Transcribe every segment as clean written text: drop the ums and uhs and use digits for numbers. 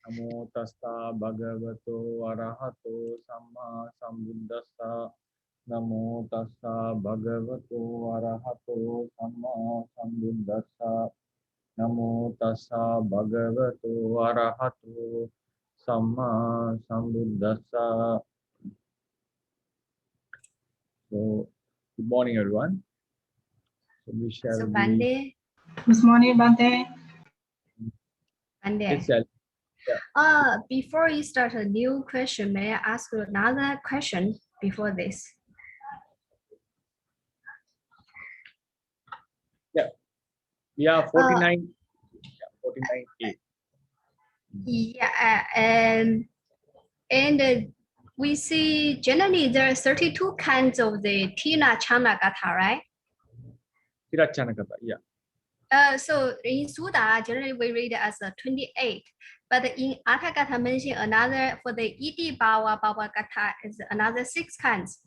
Namo tassa bhagavato arahato samma sambuddhassa. Namo tassa bhagavato arahato samma sambuddhassa. Namo tassa bhagavato arahato samma sambuddhassa. So, good morning, everyone. So we shall So be. Bande, Good morning, Bante. Bande. Yes, sir. Before you start a new question, may I ask you another question before this? We are 49. 49A. Yeah, and we see generally there are 32 kinds of the Tina Chana Gatha, right? Tirachanakata, yeah. So in Sudha, generally we read it as 28, but in Atthakatha mention another for the Iti Bhava Bhava Gatha is another 6 kinds.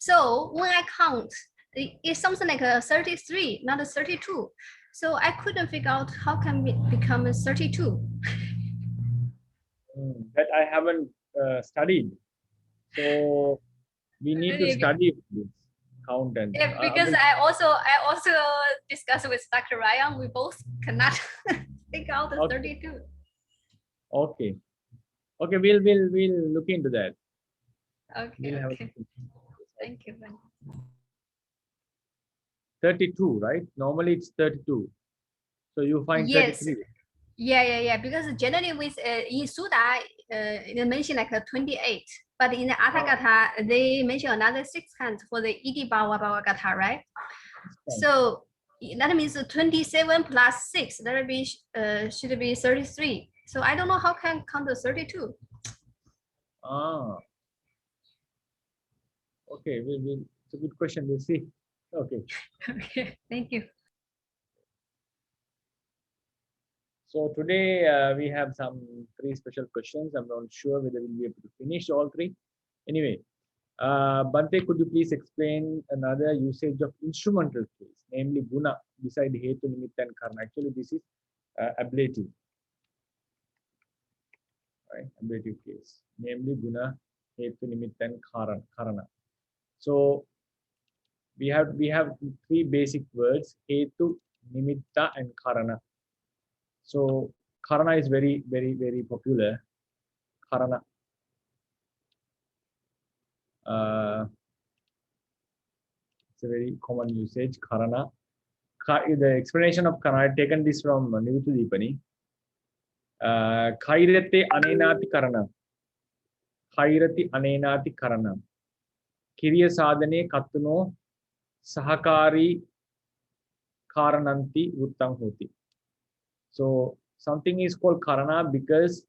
So when I count, it's something like a 33, not a 32. So I couldn't figure out how can it become a 32. That I haven't studied. So we need to study this count and Yeah, because I also discussed with Dr. Ryan. We both cannot figure out the 32. Okay. Okay, we'll look into that. Okay, We'll have okay. Thank you. 32, right? Normally it's 32. So you find Yes. 33. Yeah. Because generally with in Sudha, they mention like a 28, but in the Atthakatha, they mention another 6 kinds for the Iti Bhava Bhava Gatha, right? So that means 27 plus 6, that would be should be 33. So I don't know how can count the 32. Okay, it's a good question. We'll see. Okay. Okay, thank you. So today we have some 3 special questions. I'm not sure whether we'll be able to finish all 3. Anyway, Bante, could you please explain another usage of instrumental case, namely guna, beside hetu, nimitta, and karana? Actually, this is ablative, right? Ablative case, namely guna, hetu, nimitta, and karana. So we have 3 basic words: hetu, nimitta, and karana. So karana is very popular. Karana. It's a very common usage. Karana. The explanation of karana, I have taken this from Nivutudipani. Khairate anenati karana. Khairati anenati karana. Kiriya sadhane kattuno sahakari karananti uttang hoti. So something is called karana because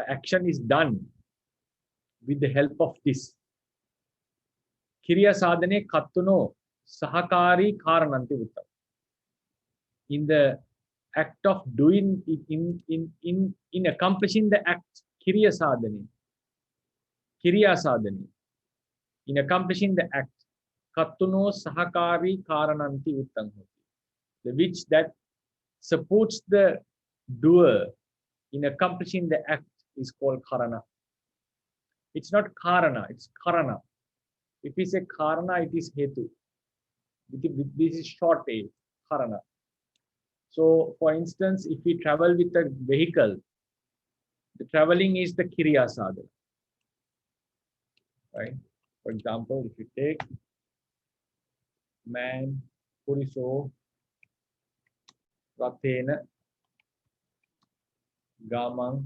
action is done with the help of this. Kiriya sadhane kattuno sahakari karananti uttang. In the act of doing it, in accomplishing the act, kiriya sadhane, in accomplishing the act, kattuno sahakari karananti uttang hoti, which that supports the doer in accomplishing the act is called karana. It's not karana, it's karana. If we say karana, it is hetu. This is short a, karana. So, for instance, if we travel with a vehicle, the traveling is the kiriya sadhana, right? For example, if you take man, puriso, rathena, gamang,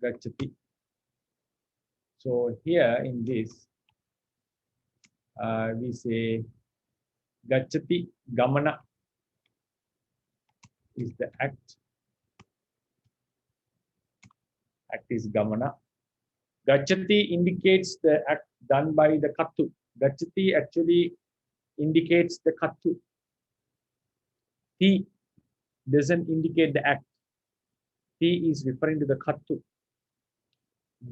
gachati. So here in this, we say gachati gamana is the act. Act is gamana. Gachati indicates the act done by the kattu. Gachati actually indicates the kattu. Ti doesn't indicate the act. Ti is referring to the kattu.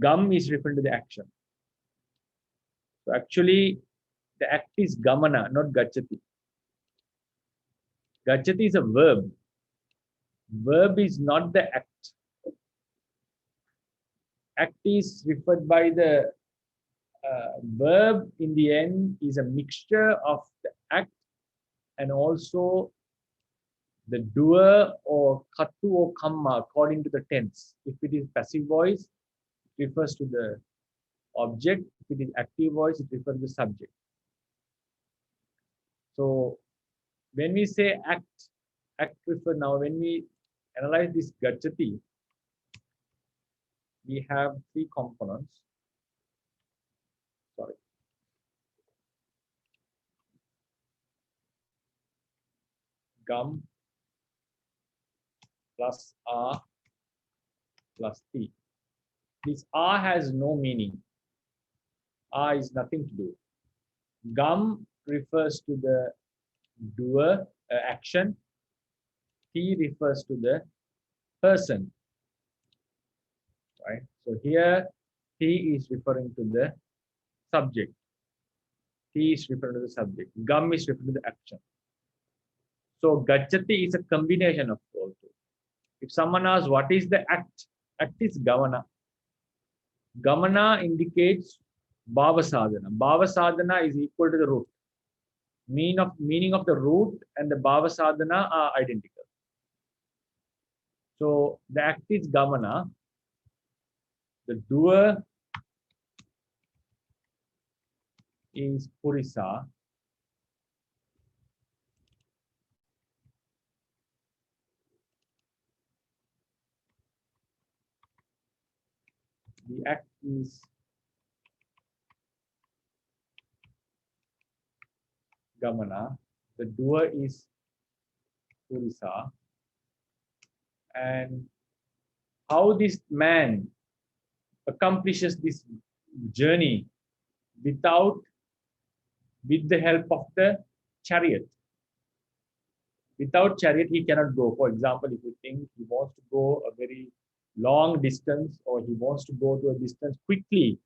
Gam is referring to the action. So actually, the act is gamana, not gachati. Gachati is a verb. Verb is not the act. Act is referred by the verb in the end is a mixture of the act and also the doer or katu or kamma according to the tense. If it is passive voice, it refers to the object. If it is active voice, it refers to the subject. So when we say act refer now, when we analyze this gachati, we have three components. Sorry. Gam plus R plus T. This R has no meaning. R is nothing to do. Gam refers to the doer, action. T refers to the person. Right? So here T is referring to the subject. T is referring to the subject. Gam is referring to the action. So gachati is a combination of all two. If someone asks what is the act, act is gamana. Gamana indicates bhava sadhana. Bhava sadhana is equal to the root. Meaning of the root and the bhava sadhana are identical. So the act is gamana. The doer is purisa. The act is gamana. The doer is purisa. And how this man accomplishes this journey with the help of the chariot. Without chariot, he cannot go. For example, if you think he wants to go a very long distance or he wants to go to a distance quickly,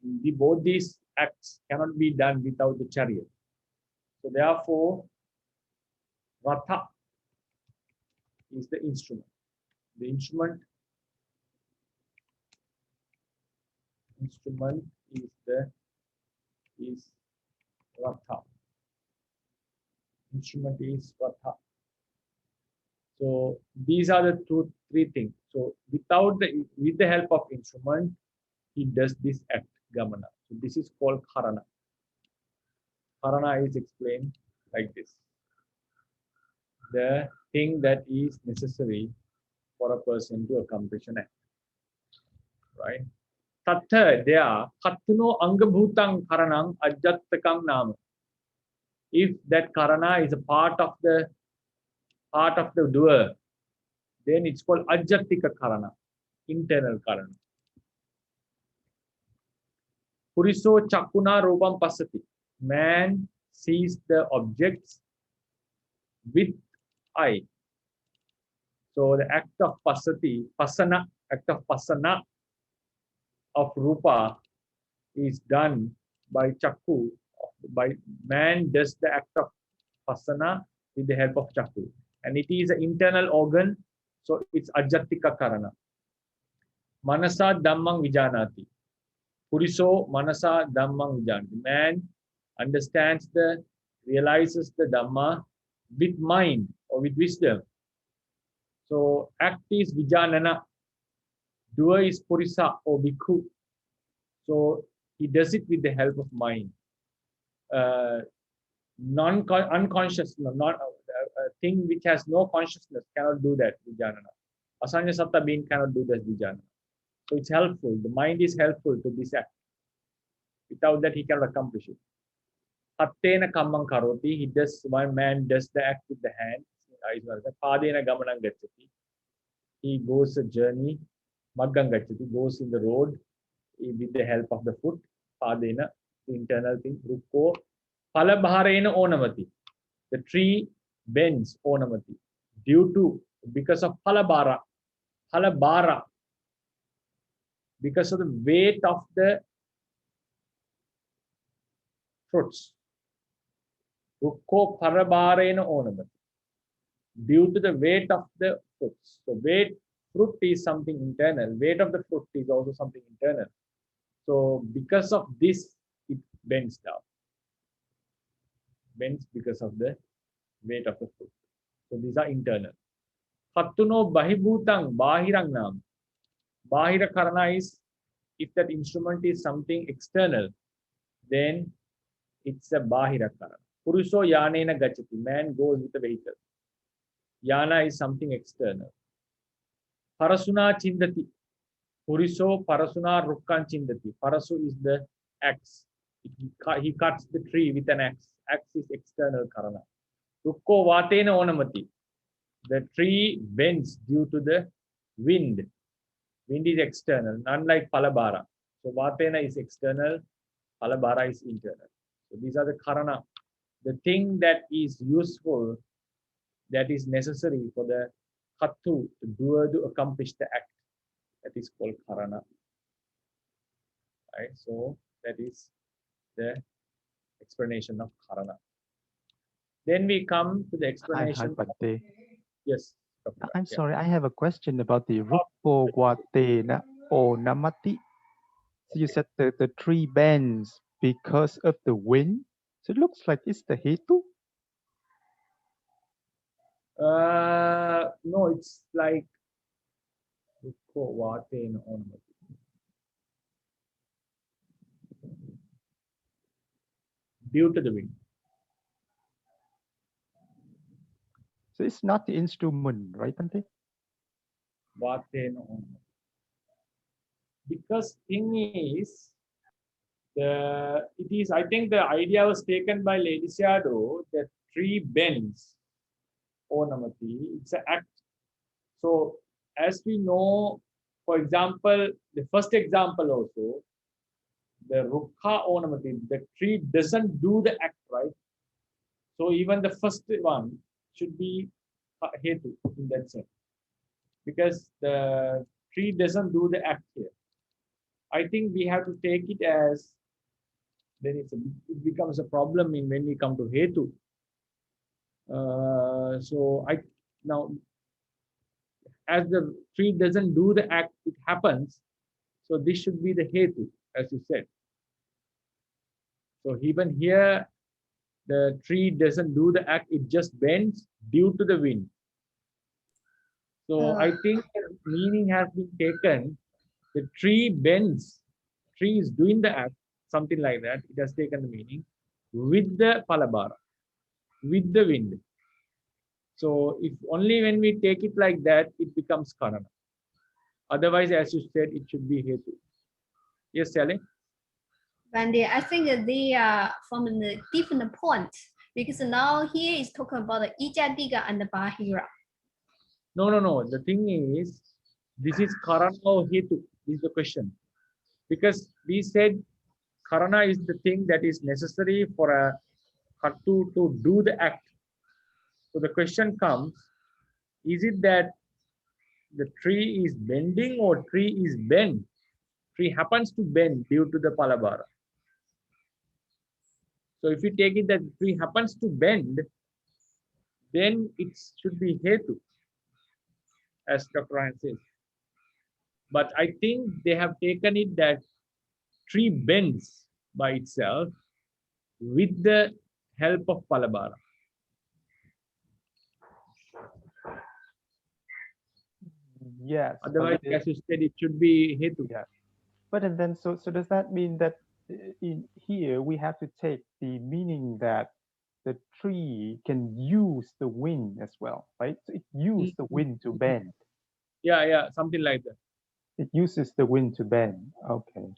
both these acts cannot be done without the chariot. So therefore, ratha is the instrument. The instrument is ratha. Instrument is ratha. So these are the three things. So with the help of instrument, he does this act, gamana. So this is called karana. Karana is explained like this. The thing that is necessary for a person to accomplish an act. Right? Tatha there kattuno angabhutang karanang ajattakam nama. If that karana is a part of the doer, then it's called ajattika karana, internal karana. Puriso chakuna rupam pasati. Man sees the objects with eye. So the act of pasati, act of pasana of rupa is done by chakku. By man does the act of pasana with the help of chakku. And it is an internal organ, so it's ajattika karana. Manasa dhammang vijanati. Puriso manasa dhammang vijanati. Man realizes the dhamma with mind or with wisdom. So act is vijanana. Doer is purisa or bhikkhu. So he does it with the help of mind. Unconscious, not a thing which has no consciousness cannot do that vijanana. Asanya satta being cannot do that vijanana. So it's helpful. The mind is helpful to this act. Without that, he cannot accomplish it. Hattena kammang karoti. One man does the act with the hand. Padena gamanang gacchati. He goes a journey. Maggang gacchati, goes in the road with the help of the foot. Padena, the internal thing. Rukko. Palabharena onamati. The tree bends onamati. Because of palabhara. Palabhara. Because of the weight of the fruits. Rukko parabarena onamati. Due to the weight of the fruits. So fruit is something internal. Weight of the fruit is also something internal. So because of this, it bends down. Bends because of the weight of the fruit. So these are internal. Kattuno bahibhutang bahirang nam. Bahira karana is, if that instrument is something external, then it's a bahira karana. Purusho yanena gachati. Man goes with a vehicle. Yana is something external. Parasuna chindati. Puriso parasuna rukkan chindati. Parasu is the axe. He cuts the tree with an axe. Axe is external karana. Rukko vatena onamati. The tree bends due to the wind. Wind is external, unlike palabara. So vatena is external, palabara is internal. So these are the karana. The thing that is useful, that is necessary for the kattu, the doer, to accomplish the act. That is called karana. Right? So that is the explanation of karana. Then we come to the explanation. Yes. I'm sorry, I have a question about the Rukko Watena Onamati. So you said the tree bends because of the wind. So it looks like it's the Hetu. No, it's like Rukko Watena Onamati. Due to the wind. So it's not the instrument, right, Bhante? Because thing is, I think the idea was taken by Lady Shadow that tree bends. Onamati, it's an act. So as we know, for example, the first example also, the Rukha Onamati, the tree doesn't do the act, right? So even the first one should be Hetu in that sense. Because the tree doesn't do the act here. I think we have to take it as, then it becomes a problem when we come to Hetu. Now, as the tree doesn't do the act, it happens. So this should be the Hetu, as you said. So even here, the tree doesn't do the act, it just bends due to the wind. So I think the meaning has been taken, the tree bends, tree is doing the act, something like that. It has taken the meaning with the palabara, with the wind. So if only when we take it like that, it becomes karana. Otherwise, as you said, it should be hetu. Yes, Sally? Randy, I think they are from the different points because now here is talking about the Ijadiga and the Bahira. No. The thing is, this is karana or hetu, is the question. Because we said karana is the thing that is necessary for a kattu to do the act. So the question comes, is it that the tree is bending or tree is bent? Tree happens to bend due to the palabara. So if you take it that the tree happens to bend, then it should be hetu, as Dr. Ryan says. But I think they have taken it that tree bends by itself with the help of palabara. Yes. Otherwise, as you said, it should be hetu. Yeah. But and then so does that mean that in here we have to take the meaning that the tree can use the wind as well, right? So it uses the wind to bend. Yeah, something like that. It uses the wind to bend. Okay.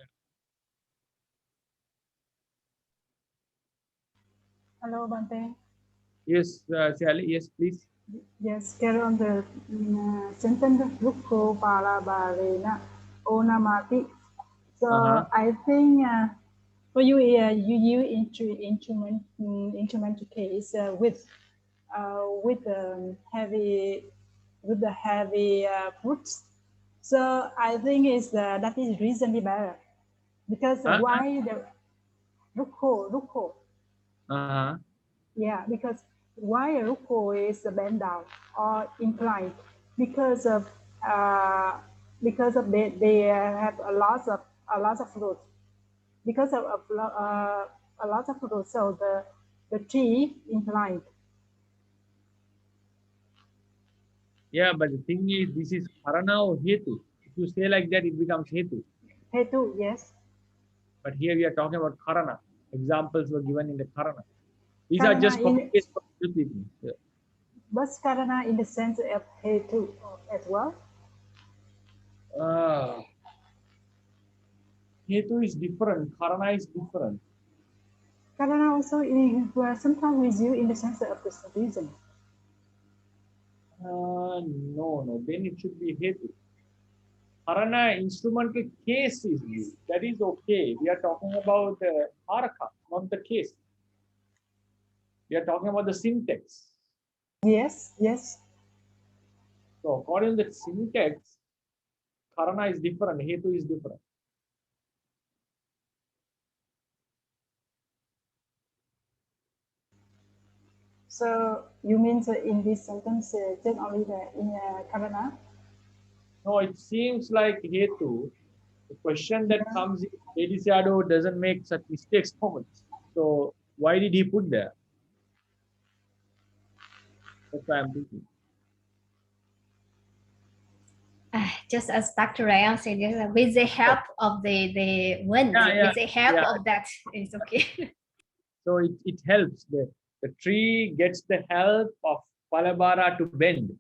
Hello, Bante. Yes, Sally, yes, please. Yes, carry on the sentence Rukko Palabarena Onamati. So I think for you here, you use instrument case with the heavy fruits. So I think that is reasonably better because why Rukho. Uh-huh. Yeah, because why Rukho is bent down or inclined? Because of they have a lot of fruit. Because of a lot of fruit, so the tree inclined. Yeah, but the thing is, this is Karana or Hetu. If you say like that, it becomes Hetu. Hetu, yes. But here we are talking about Karana. Examples were given in the Karana. These are Karana just in- copy paste from Shruti. Yeah. But Karana in the sense of Hetu as well. Hetu is different. Karana is different. Karana also sometimes we use in the sense of the reason. No. Then it should be Hetu. Karana instrumental case is used. That is okay. We are talking about the Haraka, not the case. We are talking about the syntax. Yes, yes. So according to the syntax, Karana is different, Hetu is different. So you mean in this sentence just only in Karana? No, it seems like Hetu. The question that comes in Lady Shadow doesn't make such mistakes so much. So why did he put there? That's why I'm thinking. Just as Dr. Ryan said, with the help of the wind, with the help of that, it's okay. So it helps. The tree gets the help of Palabara to bend.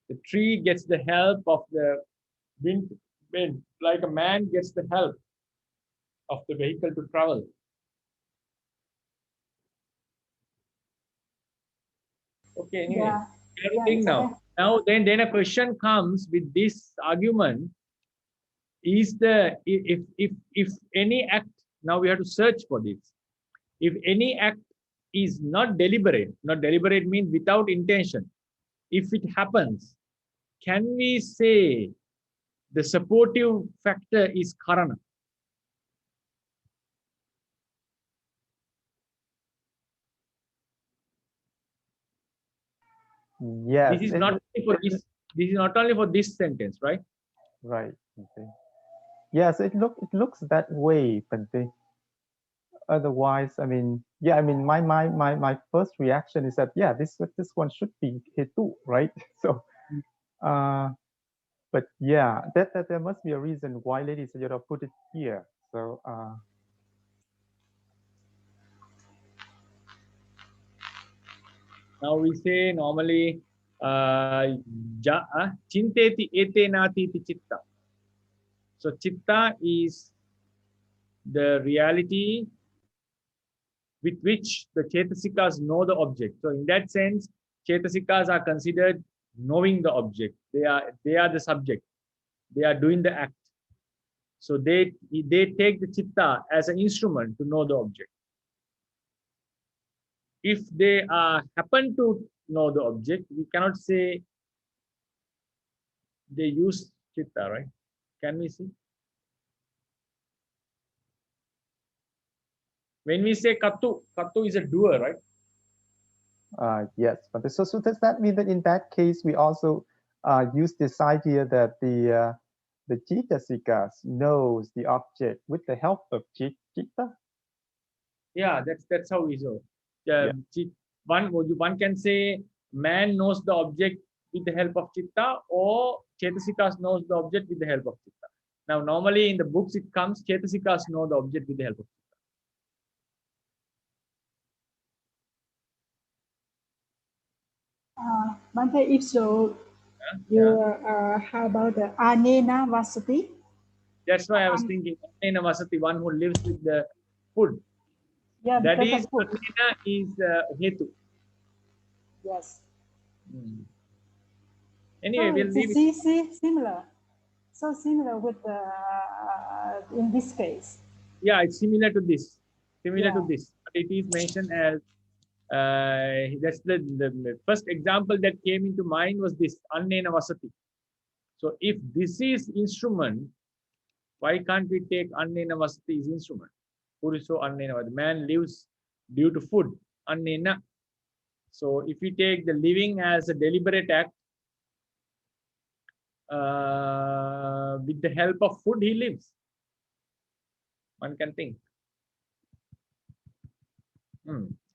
The tree gets the help of the wind to bend, like a man gets the help of the vehicle to travel. Okay, anyway, everything now. Now then a question comes with this argument. Is the if any act, now we have to search for this. If any act is not deliberate means without intention. If it happens, can we say the supportive factor is Karana? Yes. This is not only for this. This is not only for this sentence, right? Right. Okay. Yes, it looks that way, Bhante. Otherwise, I mean, yeah, I mean, my first reaction is that this one should be Hetu, right? So, but yeah, that there must be a reason why Lady Sayadaw put it here. So, now we say normally chinteti etenati chitta. So chitta is the reality with which the Chetasikas know the object. So in that sense, Chetasikas are considered knowing the object. They are the subject. They are doing the act. So they take the chitta as an instrument to know the object. If they happen to know the object, we cannot say they use chitta, right? Can we see? When we say Kattu is a doer, right? Yes, but so does that mean that in that case we also use this idea that the Cetasikas knows the object with the help of Chitta? Yeah, that's how we know. One can say man knows the object with the help of chitta, or Chetasikas knows the object with the help of chitta. Now, normally in the books it comes Chetasikas know the object with the help of chitta. Bhante, if so, how about the Anena Vasati? That's why I was thinking Anena Vasati, one who lives with the food. Yeah, that because is of food. Anena is Hetu. Yes. Anyway, we'll leave it. See, similar. So similar with in this case. Yeah, it's similar to this. But it is mentioned as that's the first example that came into mind was this Annena Vasati. So if this is instrument, why can't we take Annena Vasati as instrument? Puruso annena. The man lives due to food. Annena. So if we take the living as a deliberate act, with the help of food, he lives. One can think.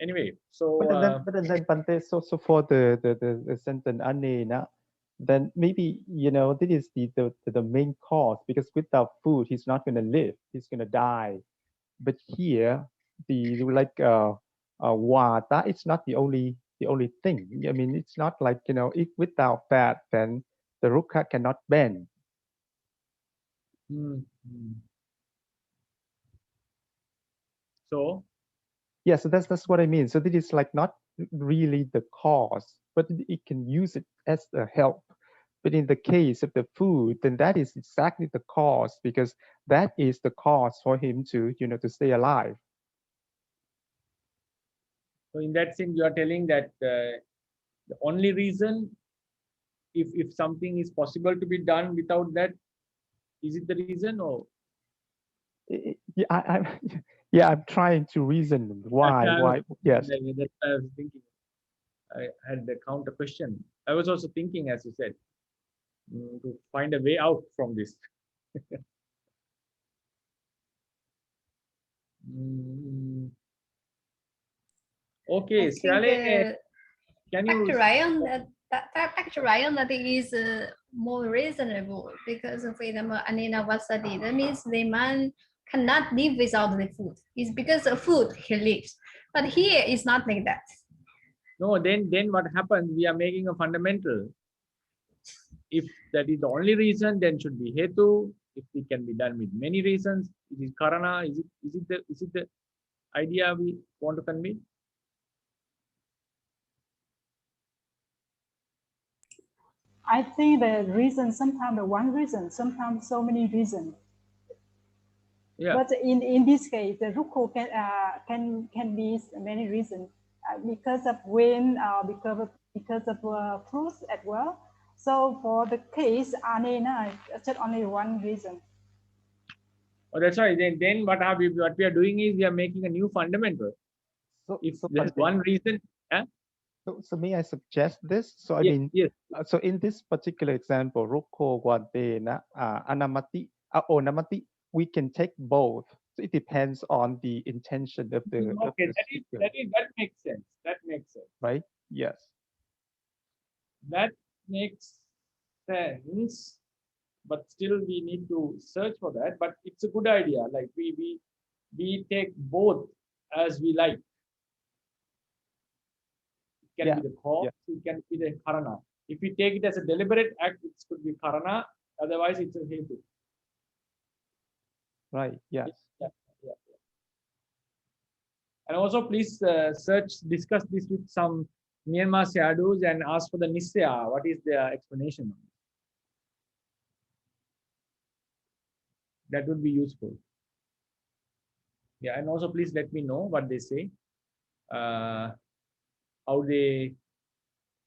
Anyway, so but then Bante, so for the sentence anena, then maybe this is the main cause, because without food he's not going to live, he's going to die. But here the vata, it's not the only thing. I mean, it's not like if without that then the rukha cannot bend. So yeah, so that's what I mean. So this is like not really the cause, but it can use it as a help. But in the case of the food, then that is exactly the cause, because that is the cause for him to to stay alive. So in that sense, you are telling that the only reason, if something is possible to be done without that, is it the reason? Or Yeah, I'm trying to reason why. Yes. That's what I was thinking. I had the counter question. I was also thinking, as you said, to find a way out from this. Okay, I Sale, think, can you? Dr. Ryan, Dr. Ryan, that is more reasonable, because, for example, Anina Vasadi, that means the man cannot live without the food. It's because of food he lives. But here it's not like that. No, then what happens? We are making a fundamental. If that is the only reason, then should be hetu. If it can be done with many reasons, it is karana. Is it the idea we want to convey? I think the reason, sometimes the one reason, sometimes so many reasons. Yeah. But in this case, the rukhu can be many reasons, because of wind, because of fruits as well. So for the case anena, just only one reason. Oh, that's right. Then what we are doing is we are making a new fundamental. So if there's one reason. So may I suggest this? So I Yes, mean, yes. So in this particular example, rukho guadena anamati onamati, we can take both. So it depends on the intention of the. Okay, that makes sense. That makes sense. Right? Yes. That makes sense. But still, we need to search for that. But it's a good idea. Like we take both as we like. It can be the cause, it can be the karana. If we take it as a deliberate act, it could be karana. Otherwise, it's a hetu. Right. Yes. Yeah. And also, please discuss this with some Myanmar sadhus and ask for the Nisya. What is their explanation? That would be useful. Yeah, and also please let me know what they say. How they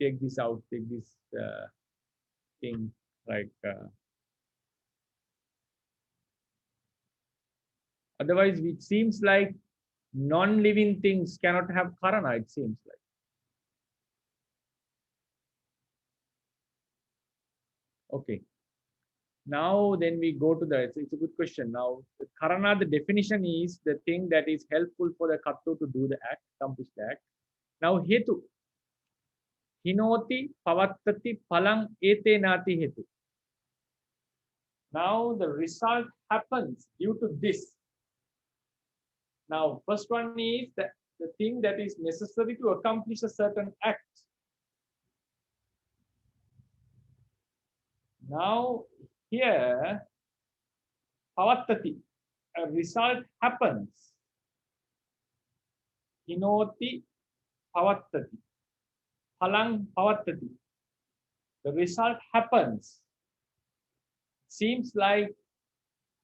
take this out, take this thing, like otherwise it seems like non-living things cannot have karana, it seems like. Okay. Now then we go to it's a good question. Now the karana, the definition is the thing that is helpful for the kattu to do the act, accomplish the act. Now hetu. Hinoti pavattati phalang ete nati hetu. Now the result happens due to this. Now first one is the thing that is necessary to accomplish a certain act. Now here pavattati, a result happens. Hinoti pavattati. Phalang pavattati. The result happens. Seems like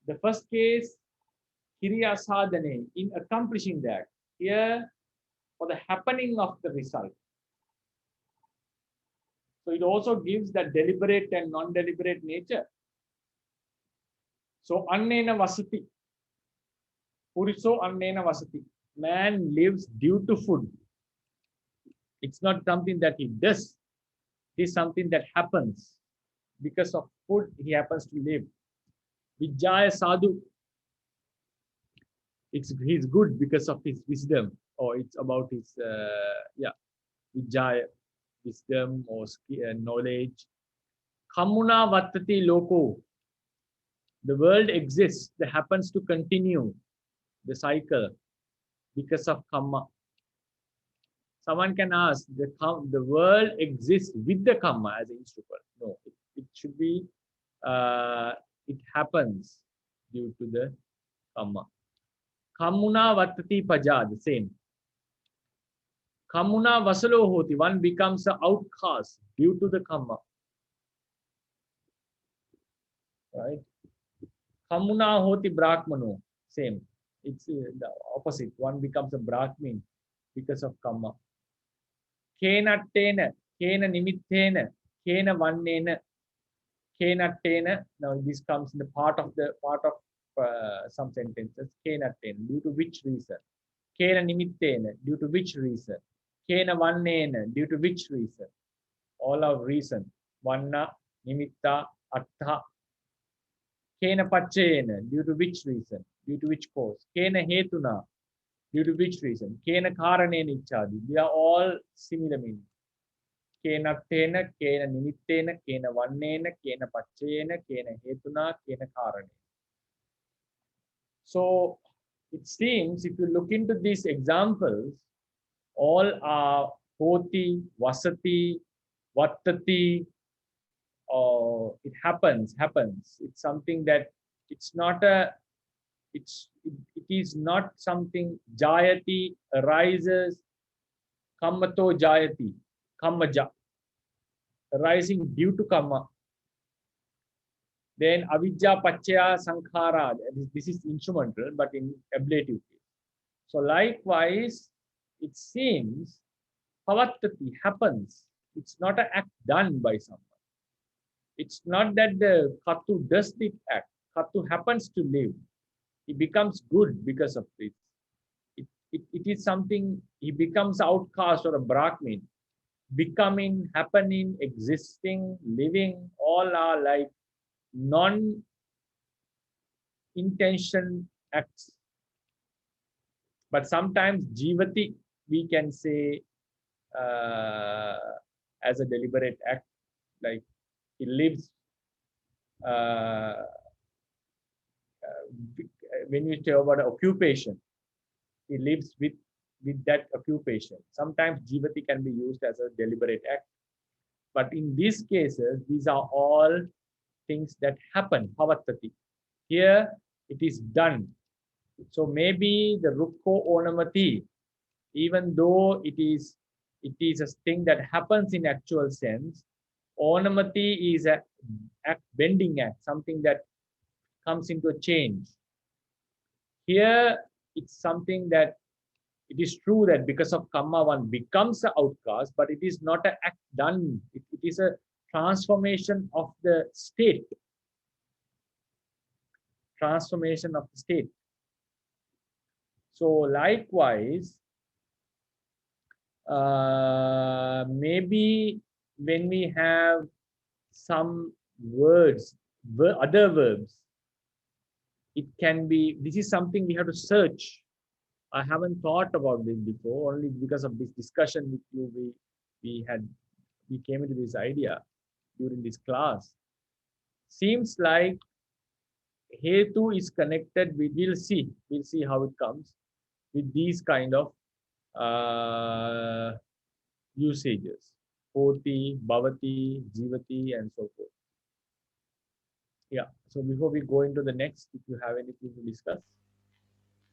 the first case, Kiriya Sadhane, in accomplishing that. Here, for the happening of the result. So it also gives that deliberate and non-deliberate nature. So annena vasati. Puriso annena vasati. Man lives due to food. It's not something that he does. It is something that happens. Because of food, he happens to live. Vijaya sadhu. He's good because of his wisdom, or it's about his vijaya, wisdom or knowledge. Kamuna vattati loko. The world exists, that happens to continue the cycle because of karma. Someone can ask, the world exists with the karma as an instrument. No, it should be, it happens due to the karma. Kamuna vattati paja, the same. Kamuna vasalo hoti, one becomes an outcast due to the karma. Right? Kamuna hoti brahmano, same. It's the opposite. One becomes a brahmin because of karma. Kenattena, kena nimittena, kena vannena, kenattena. Now this comes in the part of some sentences. Kenattena, due to which reason? Kena nimittena, due to which reason? Kena vannena, due to which reason? All of reason. Vanna, nimitta, attha. Kena pachena, due to which reason? Due to which cause? Kena hetuna, due to which reason? Kena karanena ichadi. They are all similar meaning. Kenattena, kena nimittena, kena vannena, kena pachena, kena hetuna, kena karane. So it seems if you look into these examples, all are hoti, vasati, vattati, it happens. It's something that it's not a, it is not something jayati, arises, kammato jayati, kammaja, arising due to karma. Then avidya pachya sankhara, this is instrumental but in ablative case. So likewise, it seems pavattati happens. It's not an act done by someone. It's not that the Khatu does the act. Khatu happens to live. He becomes good because of this. It is something, he becomes outcast or a Brahmin. Becoming, happening, existing, living, all are like non-intention acts. But sometimes jivati, we can say as a deliberate act, like he lives, when you talk about occupation, he lives with that occupation. Sometimes jivati can be used as a deliberate act. But in these cases, these are all things that happen, pavattati. Here, it is done. So maybe the rukko onamati, even though it is a thing that happens in actual sense, onamati is a bending act, something that comes into a change. Here, it's something that it is true that because of karma, one becomes an outcast, but it is not an act done. It is a transformation of the state. Transformation of the state. So likewise, maybe when we have some words, other verbs, it can be, this is something we have to search. I haven't thought about this before, only because of this discussion with you, we came into this idea during this class. Seems like Hetu is connected with, we'll see how it comes with these kind of usages, hoti, bhavati, jivati, and so forth. Yeah, so before we go into the next, if you have anything to discuss.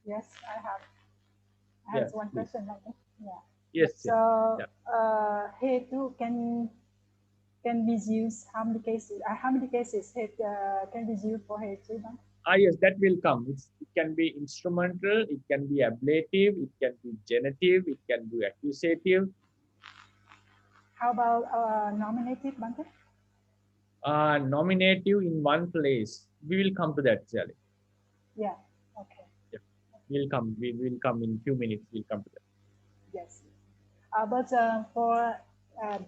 Yes, I have. Yes, one please. question. Yeah. Yes. So, yeah. Hetu can be used, how many cases can be used for Hetu? Yes, that will come. It can be instrumental, it can be ablative, it can be genitive, it can be accusative. How about nominative, Bhante? Nominative in one place. We will come to that, Sally. Yeah, okay. Yeah. We'll come. We will come in few minutes. We'll come to that. Yes. But for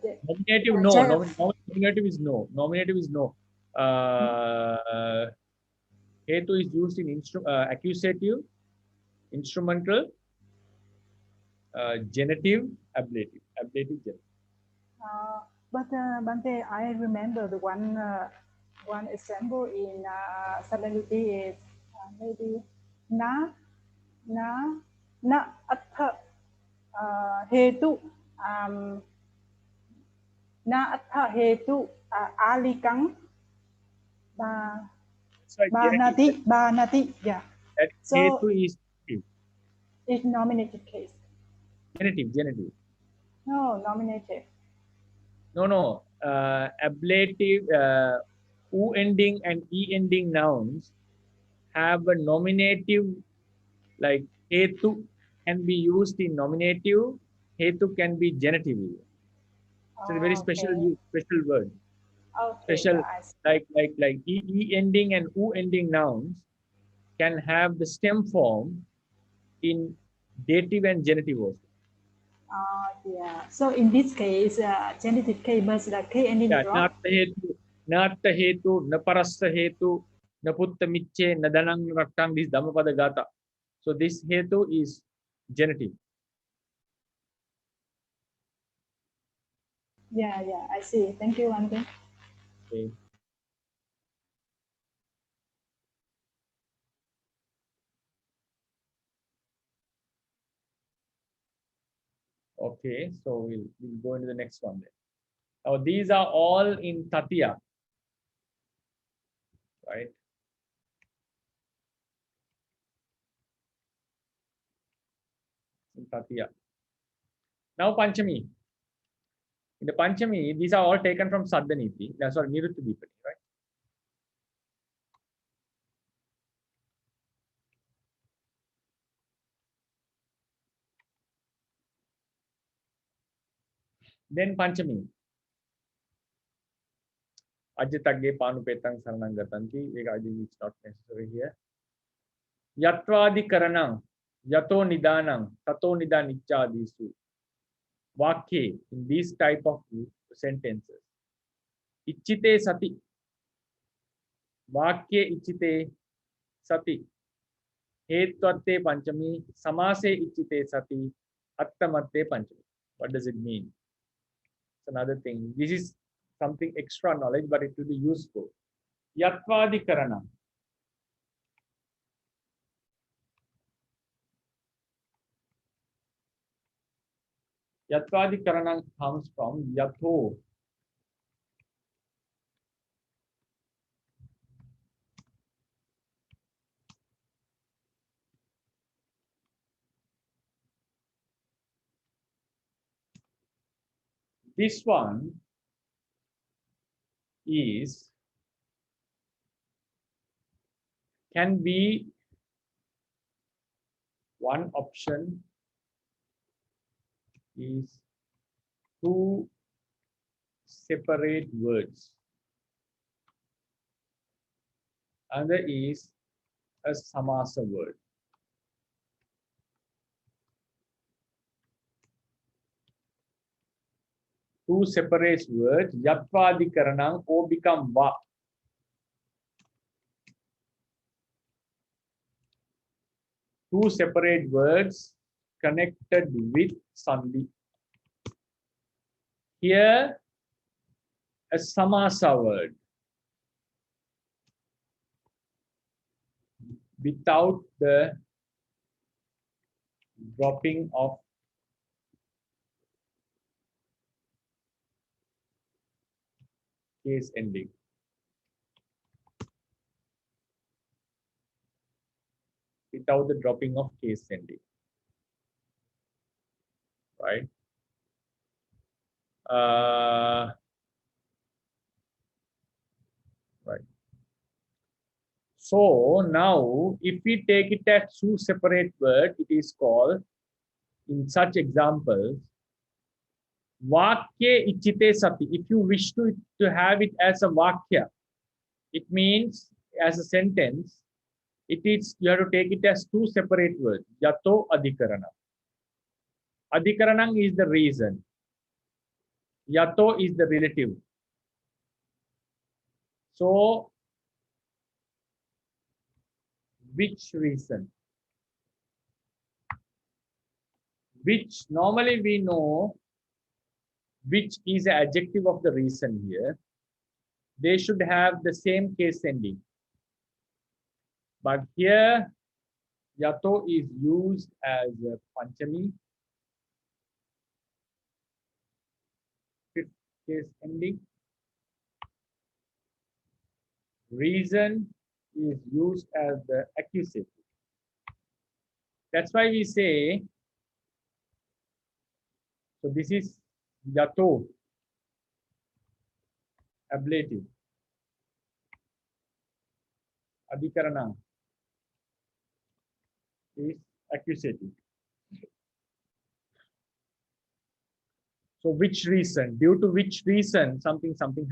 the Nominative, no. Nominative is no. Nominative is no. Hetu is used in accusative, instrumental, genitive, ablative. Ablative, genitive. But Bante, I remember the one example in solemnity is maybe na atha hetu na atha hetu alikang Sorry, banati, yeah. that So hetu is it's nominative case. genitive. No, nominative. No. Ablative, u ending and e ending nouns have a nominative, like hetu can be used in nominative, hetu can be genitive. So it's a very special word. Okay, Special, yeah, like e ending and u ending nouns can have the stem form in dative and genitive also. yeah. So in this case, genitive case must like K ending drop. Natta hetu, naparassa hetu, naputta micche, nadanang raktang, this Dhammapada Gata. So this hetu is genitive. Yeah, I see. Thank you, Bante. Okay. Okay, so we'll go into the next one then. Now these are all in Tatiya, right? In Tatiya. Now Panchami. In the Panchami, these are all taken from Saddhaniti. Sorry, Niruttu Dipani, right? Then Panchami. Ajitagge Panupetang Saranang Gatanti. It's not necessary here. Yatvadi Karanang, Yato Nidanang, Tato Nidanichadisu. Vakye, in these type of sentences. Ichite sati. Vakye ichite sati. Hetvatte panchami. Samase ichite sati. Attamatte panchami. What does it mean? It's another thing. This is something extra knowledge, but it will be useful. Yatvadi Karana. Yatvadi Karana comes from Yatho. This one is, can be one option is two separate words. Another is a samasa word. Two separate words, Yatvadi Karanang, O become Va. Two separate words connected with Sandhi. Here, a samasa word without the dropping of case ending. Without the dropping of case ending. Right? Right. So now, if we take it as two separate words, it is called, in such examples, Vakya ichite sati. If you wish to have it as a Vakya, it means as a sentence, it is, you have to take it as two separate words. Yato adhikaranam. Adhikaranam is the reason. Yato is the relative. So, which reason? Which normally we know which is an adjective of the reason here. They should have the same case ending. But here, yato is used as a panchami, fifth case ending. Reason is used as the accusative. That's why we say, so this is yato, ablative. Adhikarana is accusative. So which reason? Due to which reason something happens?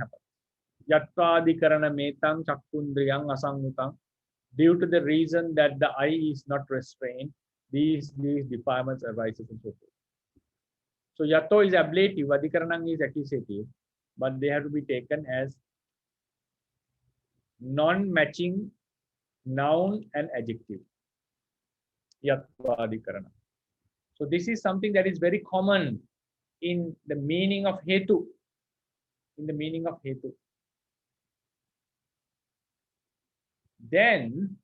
Yatva adhikarana metang chakundriyang asangutang. Due to the reason that the eye is not restrained, these defilements arises and so forth. So yato is ablative, adhikaranam is accusative, but they have to be taken as non-matching noun and adjective. Yatva adhikarana. So this is something that is very common in the meaning of hetu. In the meaning of hetu. Then,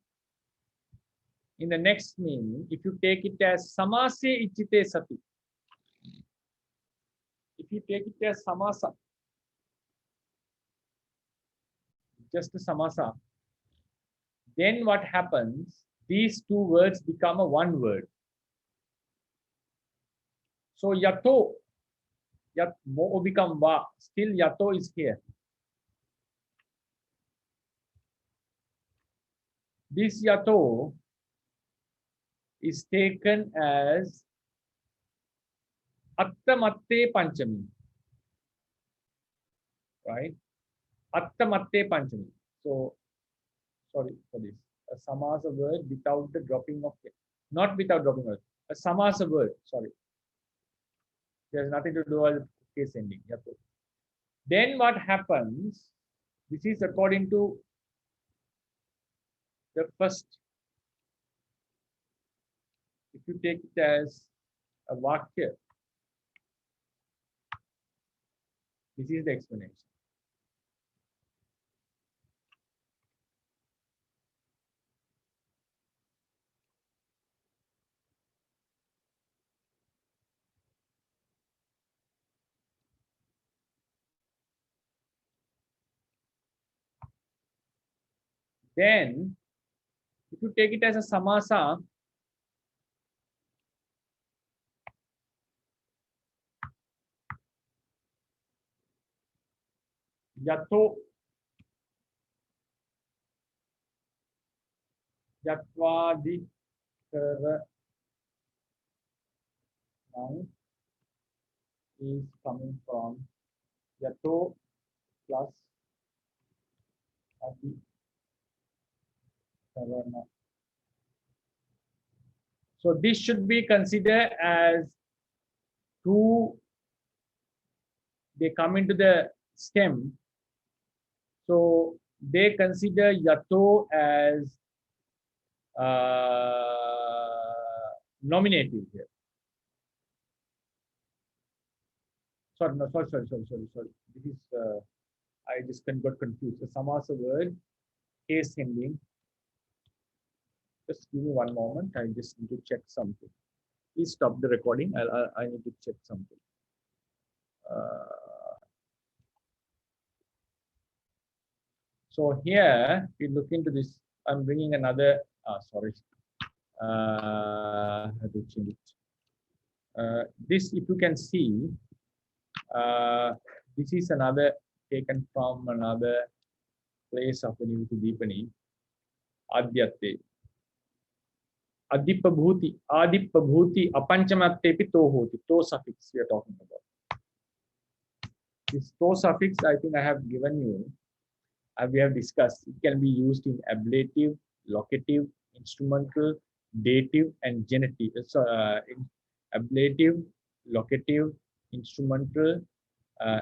in the next meaning, if you take it as samase ichite sati, if you take it as samasa, just a samasa, then what happens? These two words become a one word. So yato, yat mo become va. Still yato is here. This yato is taken as attamatte panchami, right? Attamatte panchami. So, sorry for this. A samasa word without the dropping of it. Not without dropping of it. A samasa word, sorry. There's nothing to do with case ending. Yato. Then what happens? This is according to the first. If you take it as a vakya, this is the explanation. Then, if you take it as a samasa, yato, yatvadi now is coming from yato plus adi karana. So this should be considered as two, they come into the stem. So they consider yato as nominative here. Sorry, no, sorry. This is, I just got confused. The samasa word, case ending. Just give me one moment. I just need to check something. Please stop the recording. I need to check something. So here, we look into this. I'm bringing another. Sorry. I have to change it. This, if you can see, this is another taken from another place of the Nivruttidipani. Adhyate. Adipabhuti, apanchamatepi to hoti. To suffix we are talking about. This to suffix, I think I have given you, we have discussed. It can be used in ablative, locative, instrumental, dative, and genitive. Ablative, locative, instrumental,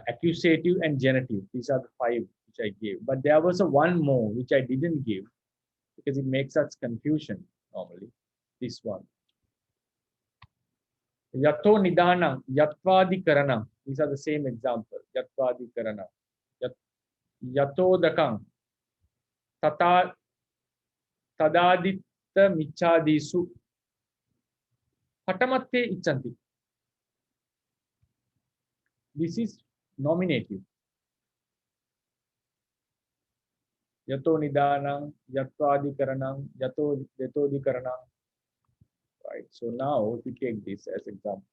accusative, and genitive. These are the 5 which I gave. But there was a one more which I didn't give because it makes us confusion normally. This one. Yato nidanam, yatvadi karanam. These are the same example. Yatvadi karanam. Yatodakam. Tata tadaditta michadisu. Patamatte ichanti. This is nominative. Yato nidanam, yatvadi karanam, yatodi karanam. Right. So now if we take this as example.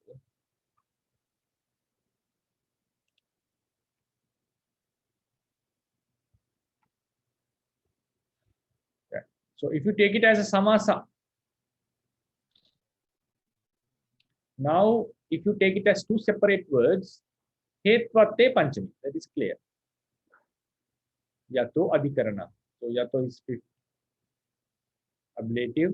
Okay. So if you take it as a samasa. Now if you take it as 2 separate words, hetvatte panchami, that is clear. Yato adhikarana. So yato is 5th. Ablative,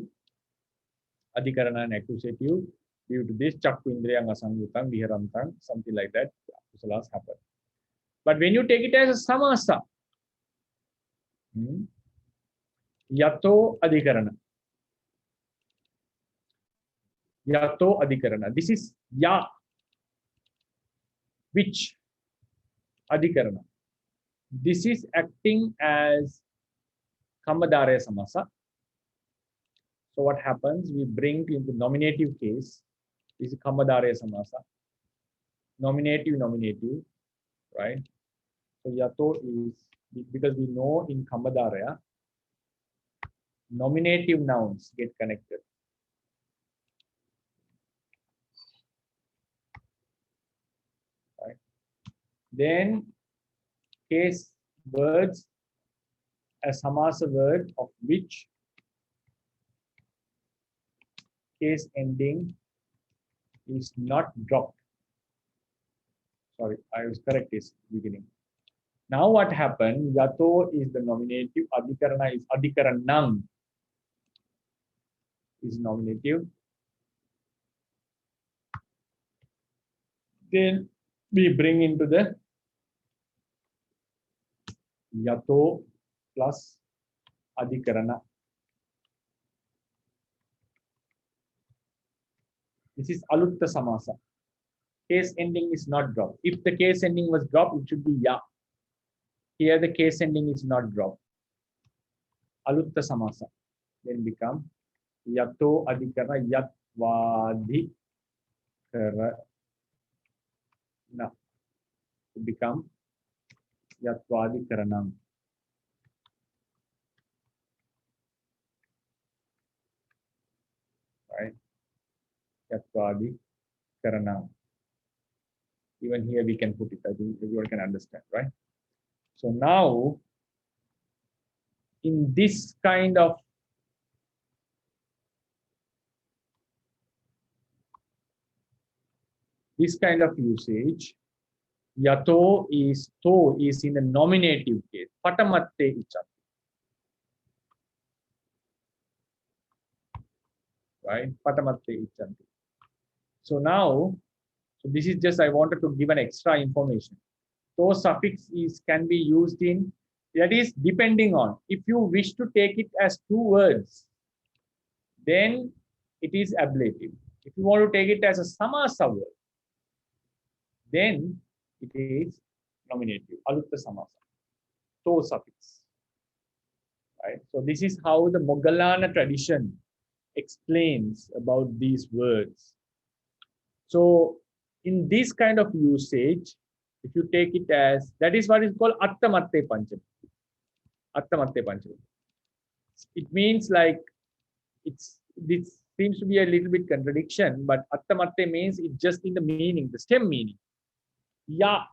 adhikarana and accusative. Due to this, chakku indriyam asangutang, viharantang, something like that, kusalas happen. But when you take it as a samasa, yato adhikarana. Yato adhikarana. This is ya, which adhikarana. This is acting as Kammadharaya samasa. So what happens? We bring into nominative case. This is Kammadharaya samasa. Nominative, right? So yato is, because we know in Kammadharaya, nominative nouns get connected. Right? Then case words, a samasa word of which case ending is not dropped. Sorry, I was correct this beginning. Now what happened? Yato is the nominative, adhikarana is adhikaranam is nominative. Then we bring into the yato plus adhikarana. This is alutta samasa. Case ending is not dropped. If the case ending was dropped, it should be ya. Here the case ending is not dropped. Alutta samasa. Then become yato adhikarana, yatvadhi karana. It become yatvadi karanam. Right? Yatvadi karanam. Even here we can put it. I think everyone can understand, right? So now, in this kind of usage, yato is, to is in the nominative case. Patamatte ichanti. Right? Patamatte ichanti. So now, so this is just, I wanted to give an extra information. To suffix can be used in, that is depending on, if you wish to take it as 2 words, then it is ablative. If you want to take it as a samasa word, then it is nominative, alutta samasa, to suffix. Right? So this is how the Moggallana tradition explains about these words. So in this kind of usage, if you take it as, that is what is called attamatte panchami. Attamatte panchami. It means like, this seems to be a little bit contradiction, but attamatte means it's just in the meaning, the stem meaning. Ya.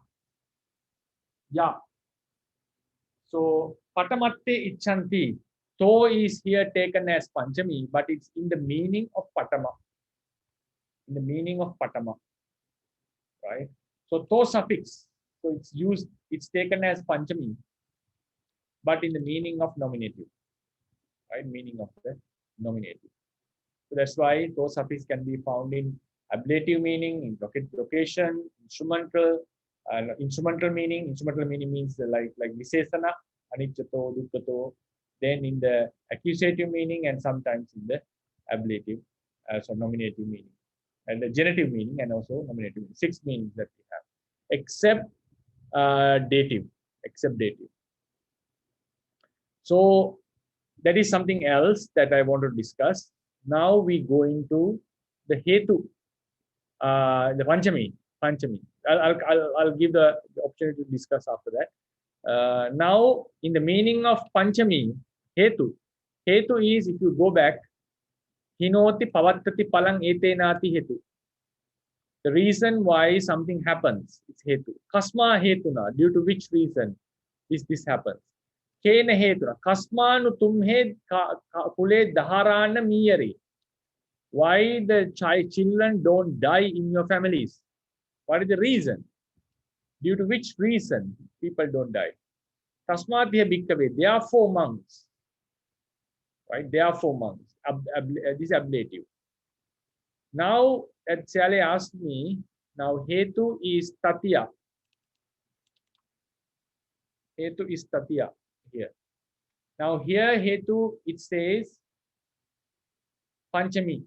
So patamatte ichanti. To is here taken as panchami, but it's in the meaning of patama. In the meaning of patama. Right? So to suffix. So it's used, it's taken as panchami, but in the meaning of nominative. Right? Meaning of the nominative. So that's why those suffix can be found in ablative meaning, in location, instrumental. Instrumental meaning means like visesana, aniccato, dukkhato. Then in the accusative meaning and sometimes in the ablative, so nominative meaning, and the genitive meaning and also nominative meaning. 6 meanings that we have, except dative, except dative. So that is something else that I want to discuss. Now we go into the hetu, the panchami. I'll give the opportunity to discuss after that. Now, in the meaning of panchami, hetu is, if you go back, hinoti pavattati palang etenati hetu. The reason why something happens is hetu. Kasma hetuna, due to which reason this happens. Kena hetuna, kasmanu tumhe kule daharana miyari. Why the children don't die in your families? What is the reason? Due to which reason people don't die? Tasmat bhikkave, therefore monks. Right? Therefore monks. This is ablative. Now, Sally asked me, now hetu is tatya. Hetu is tatya here. Now here hetu, it says panchami.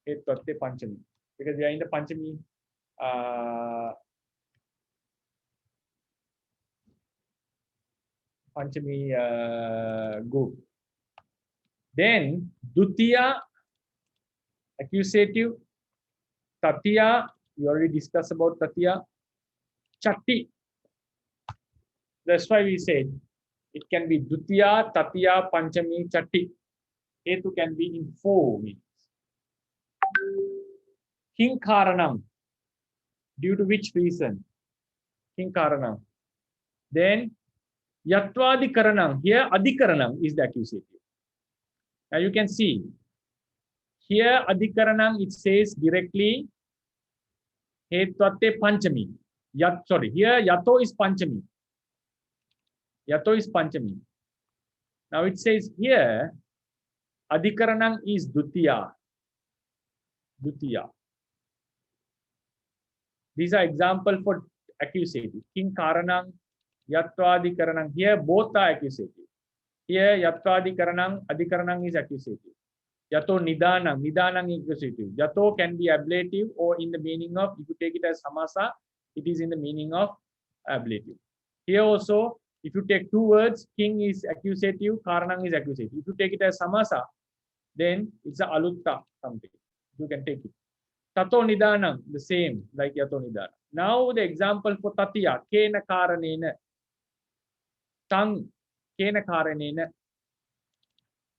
Hetu panchami. Because we are in the panchami group. Then dutiya, accusative. Tatya, we already discussed about tatya. Chatti. That's why we said it can be dutiya, tatya, panchami, chatti. Hetu can be in 4 meanings. King karanam, due to which reason? King karanam. Then yatvadikaranam, here adhikaranam is the accusative. Now you can see here adhikaranam, it says directly hetvate panchami. Here yato is panchami. Yato is panchami. Now it says here adhikaranam is dutiya. Dutiya. These are examples for accusative. King karanam, yatvadikaranam. Here both are accusative. Here yatvadikaranam, adhikaranam is accusative. Yato nidanam, nidanam is accusative. Yato can be ablative or in the meaning of, if you take it as samasa, it is in the meaning of ablative. Here also, if you take 2 words, king is accusative, karanam is accusative. If you take it as samasa, then it's a alutta something. You can take it. Tato nidanam, the same like yato nidanam. Now the example for tatya, kena karanena, tang, kena karanena.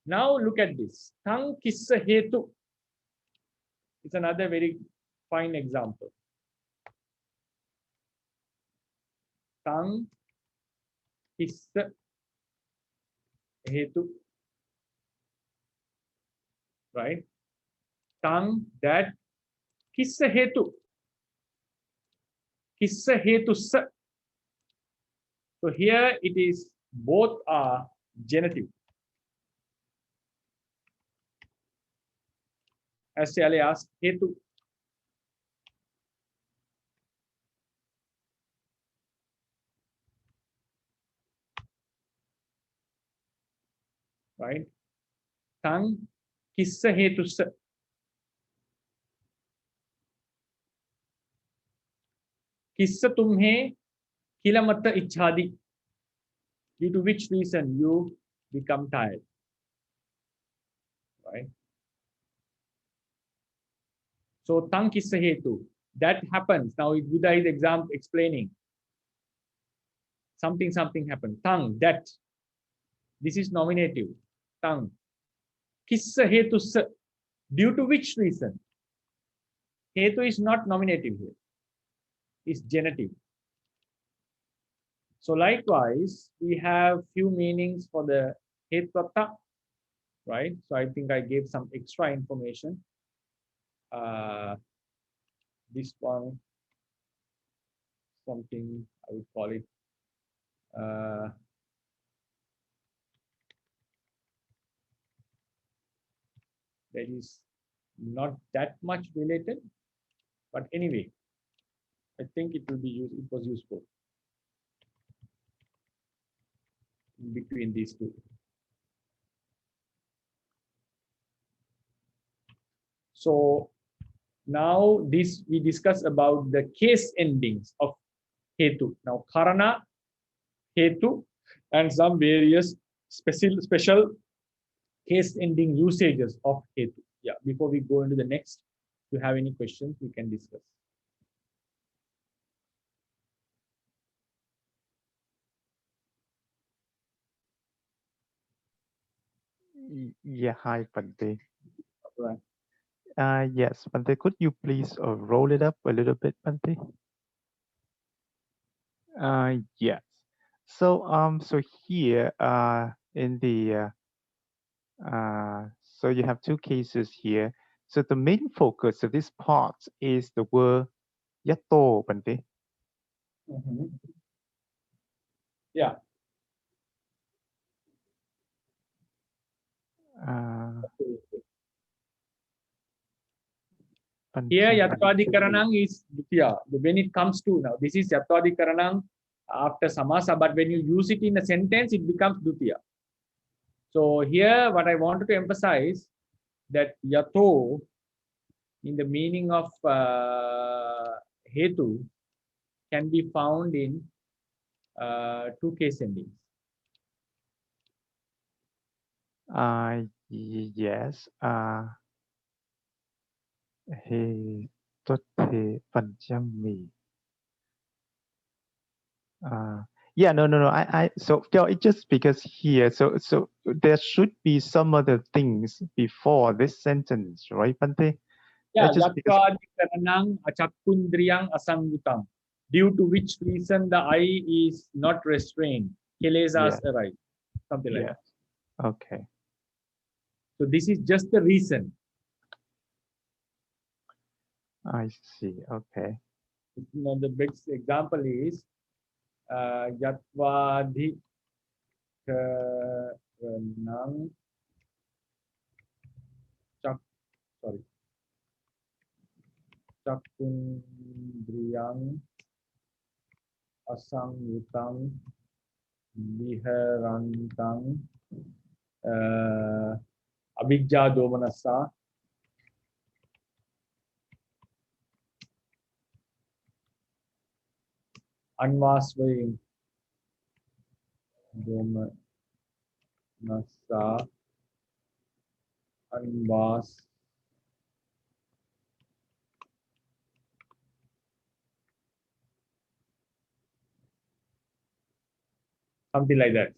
Now look at this. Tang kissa hetu. It's another very fine example. Tang kissa hetu. Right? Tang, that, kissa hetu. Kissa hetu sa. So here it is, both are genitive. As Sally asked, hetu. Right? Tang kissa hetu sa. Kissa tumhe kilamata ichhadi. Due to which reason you become tired. Right? So tang kissa hetu. That happens. Now Buddha is explaining. Something happened. Tang, that. This is nominative. Tang. Kissa hetu sa. Due to which reason? Hetu is not nominative here. It's genitive. So likewise, we have few meanings for the hetwata, right? So I think I gave some extra information. This one, something I would call it that is not that much related, but anyway, I think it will be it was useful in between these two. So now this we discuss about the case endings of hetu. Now karana, hetu, and some various special case ending usages of hetu. Yeah, before we go into the next, if you have any questions, we can discuss. Yeah, hi, Bante. Right. Yes, Bante, could you please roll it up a little bit, Bante? Yes. So so here in the so you have two cases here. So the main focus of this part is the word yato, Bante. Yeah. Here Yatwadikaranang is Dutiya. When it comes to now, this is Yatwadikaranang after Samasa, but when you use it in a sentence, it becomes Dutiya. So here what I wanted to emphasize that Yato in the meaning of Hetu can be found in two case endings. Yes. He tote panjami. Yeah, no. So it's just because here, so there should be some other things before this sentence, right, Bante? Yeah, Yatwadikaranang achakundriyang asangutang, due to which reason the eye is not restrained. Kilesas arise. Something like that. Okay. So this is just the reason. I see. Okay. Now the best example is Yatwadikaranang Chakundriyang asangutang viharantang abhijja domanasa anvasvaying domanasa anvas something like that.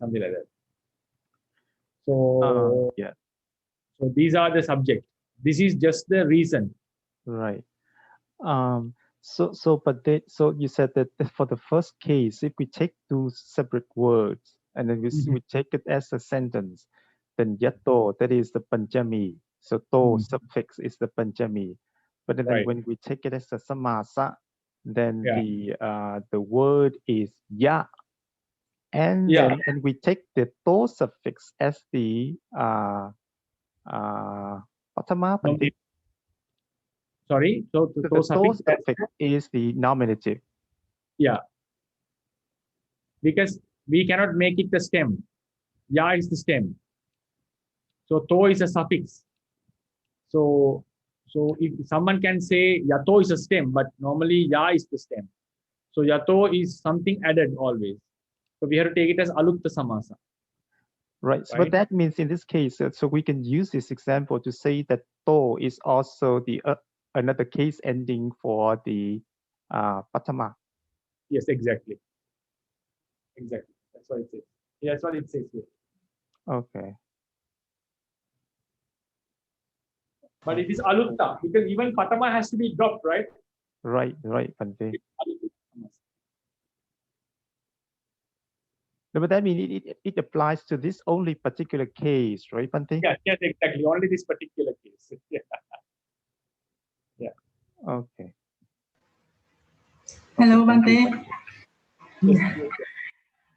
So yeah. So these are the subject. This is just the reason. Right. So you said that for the first case, if we take two separate words and then we take it as a sentence, then yato, that is the panjami. So to suffix is the panjami. But then when we take it as a samasa, then the word is ya. And then and we take the to suffix as the patama. Sorry, so the to suffix is the nominative. Yeah, because we cannot make it the stem. Ya is the stem. So to is a suffix. So if someone can say yato is a stem, but normally ya is the stem. So yato is something added always. So we have to take it as alutta samasa. Right. So but that means in this case, so we can use this example to say that to is also the another case ending for the patama. Yes, exactly. Exactly. That's what it says. Yeah, that's what it says here. Okay. But it is alutta because even patama has to be dropped, right? Right, Bante. No, but that means it applies to this only particular case, right, Bante? Yes, exactly. Only this particular case. Yeah. Okay. Hello, Bante.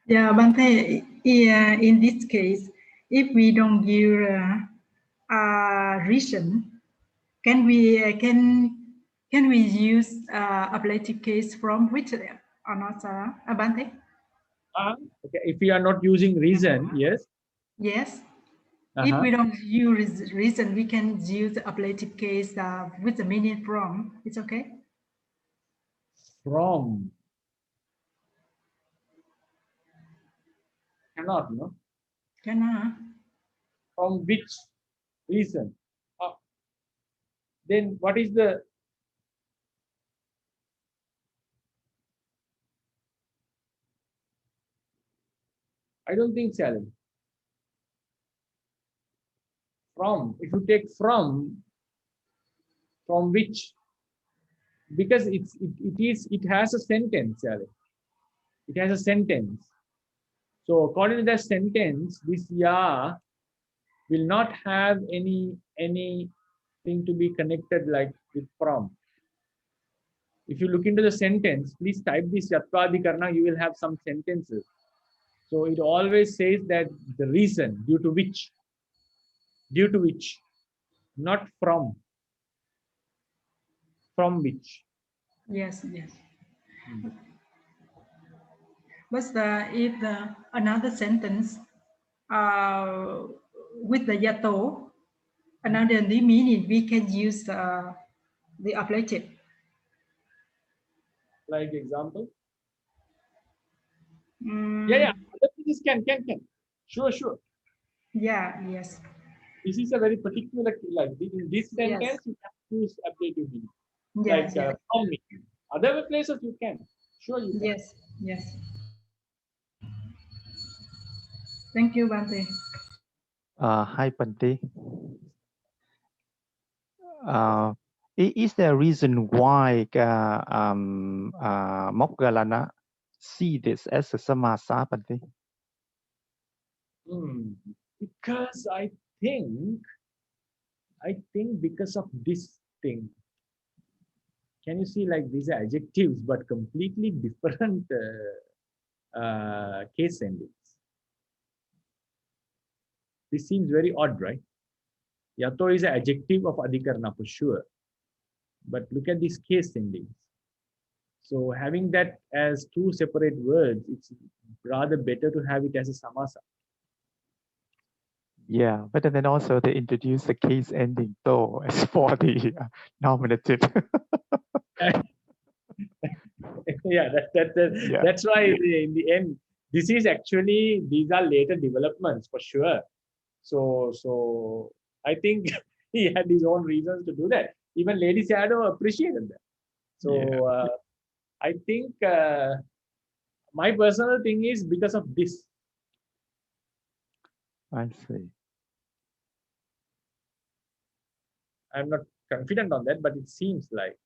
Yeah, Bante, in this case, if we don't give reason, can we use ablative case from which or not, Bhante? Okay, if we are not using reason, yes. Yes. If we don't use reason, we can use the ablative case with the meaning from. It's okay. From. Cannot, no? Cannot. From which reason? Then what is the I don't think, Salim. From, if you take from which, because it has a sentence, Salim. It has a sentence. So according to that sentence, this ya will not have anything to be connected like with from. If you look into the sentence, please type this Yatvadhikarana, you will have some sentences. So it always says that the reason, due to which, not from which. Yes, yes. But if another sentence with the yato, another meaning, we can use the ablative. Like example? Mm, Yeah. This can. Sure. Yeah, yes. This is a very particular, like in this sentence, Yes. you can use ablative meaning. Yes, Like from meaning. Other places you can. Sure, you can. yes. Thank you, Bhante. Hi, Bhante. Is there a reason why Moggallana see this as a samasa, Bhante? Because I think because of this thing. Can you see, like, these are adjectives, but completely different case endings. This seems very odd, right? Yato is an adjective of adhikarana for sure. But look at these case endings. So having that as two separate words, it's rather better to have it as a samasa. Yeah, but then also they introduce the case ending though as for the nominative. Yeah, that's why in the end, this is actually, these are later developments for sure. So I think he had his own reasons to do that. Even Lady Shadow appreciated that. So I think my personal thing is because of this. I see. I'm not confident on that, but it seems like.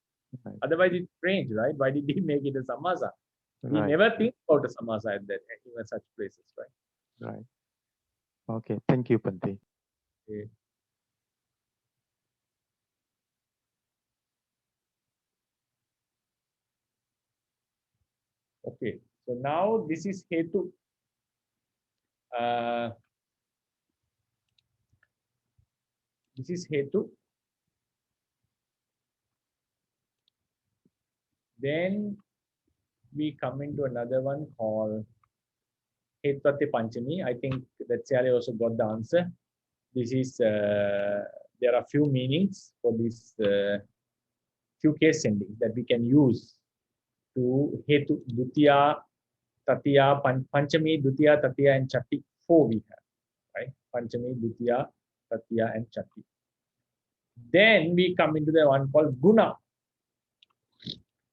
Right. Otherwise, it's strange, right? Why did he make it a samasa? We Right. never think about a samasa at that, even such places, right? Right. Okay. Thank you, Bhante. Okay. Okay. So now this is hetu. This is hetu. Then we come into another one called Hetwate Panchami. I think that Sally also got the answer. This is, there are few meanings for this, few case endings that we can use to Hetu, Dutiya, Tatiya, Panchami, Dutiya, Tatiya, and Chatti. 4 we have, right? Panchami, Dutiya, Tatiya, and Chatti. Then we come into the one called Guna.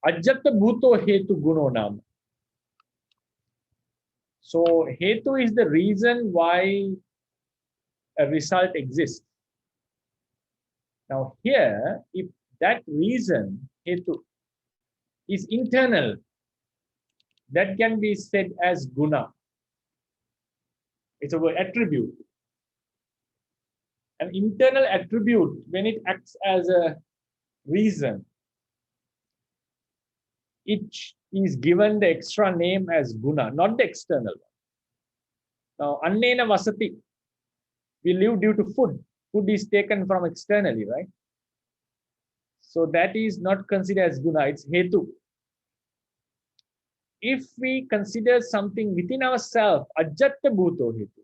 Ajjata Bhuto Hetu Guno Nama. So Hetu is the reason why a result exists. Now here, if that reason, Hetu, is internal, that can be said as Guna. It's a word attribute. An internal attribute, when it acts as a reason, it is given the extra name as Guna, not the external one. Now, Annena Vasati, we live due to food. Food is taken from externally, right? So that is not considered as guna, it's hetu. If we consider something within ourselves, ajatta bhuto hetu,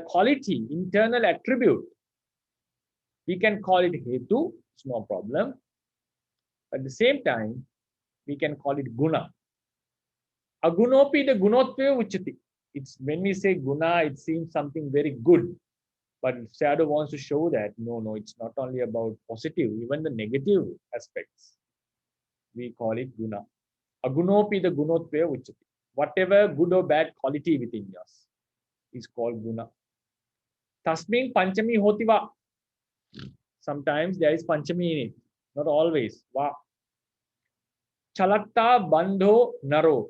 quality, internal attribute, we can call it hetu, it's no problem. At the same time, we can call it guna. Agunopi the gunotve uchati. It's when we say guna, it seems something very good. But Sayadaw wants to show that no, it's not only about positive, even the negative aspects. We call it guna. Agunopi the gunotve uchati. Whatever good or bad quality within us is called guna. Tasmin panchami hotiva. Sometimes there is panchami in it, not always. Va. Chalatta bandho naro.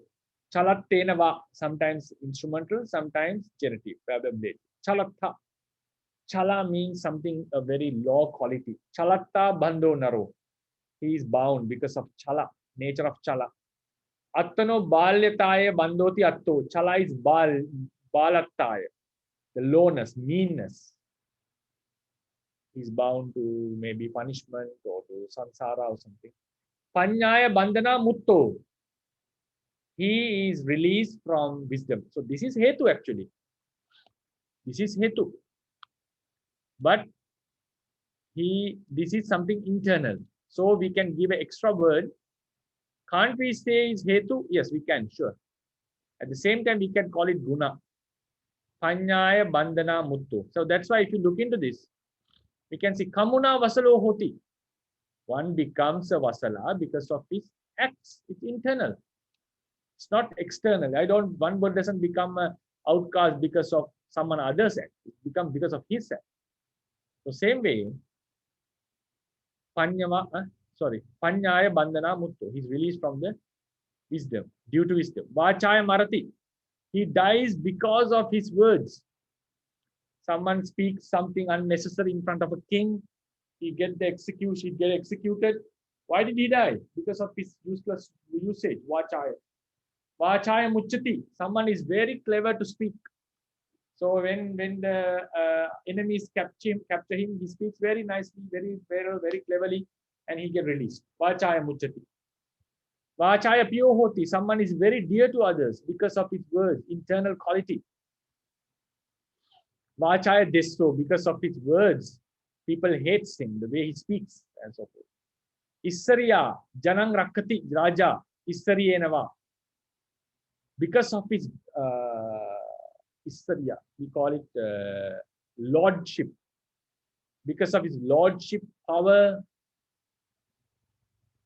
Chalattena va. Sometimes instrumental, sometimes genitive. Chalatta. Chala means something a very low quality. Chalatta bandho naro. He is bound because of chala, nature of chala. Attano balyataya bandhoti atto. Chala is balattaya. The lowness, meanness. He is bound to maybe punishment or to samsara or something. Panyaya bandhana mutto. He is released from wisdom. So this is hetu actually. This is hetu. But this is something internal. So we can give an extra word. Can't we say is hetu? Yes, we can, sure. At the same time, we can call it guna. Panyaya bandhana mutto. So that's why if you look into this, we can see kamuna vasalo hoti. One becomes a vasala because of his acts. It's internal. It's not external. One word doesn't become an outcast because of someone else's act. It becomes because of his act. So same way, panyaya bandhana mutto. He's released from the wisdom, due to wisdom. Vachaya marati. He dies because of his words. Someone speaks something unnecessary in front of a king. He get executed. Why did he die? Because of his useless usage. Vachaya. Vachaya muchati. Someone is very clever to speak. So when the enemies capture him, he speaks very nicely, very cleverly, and he get released. Vachaya muchati. Vachaya piyo hoti. Someone is very dear to others because of his words, internal quality. Vachaya desso. Because of his words, people hate him, the way he speaks, and so forth. Issariya. Janang rakkati raja. Issariyenava. Because of his Issariya, we call it lordship. Because of his lordship power,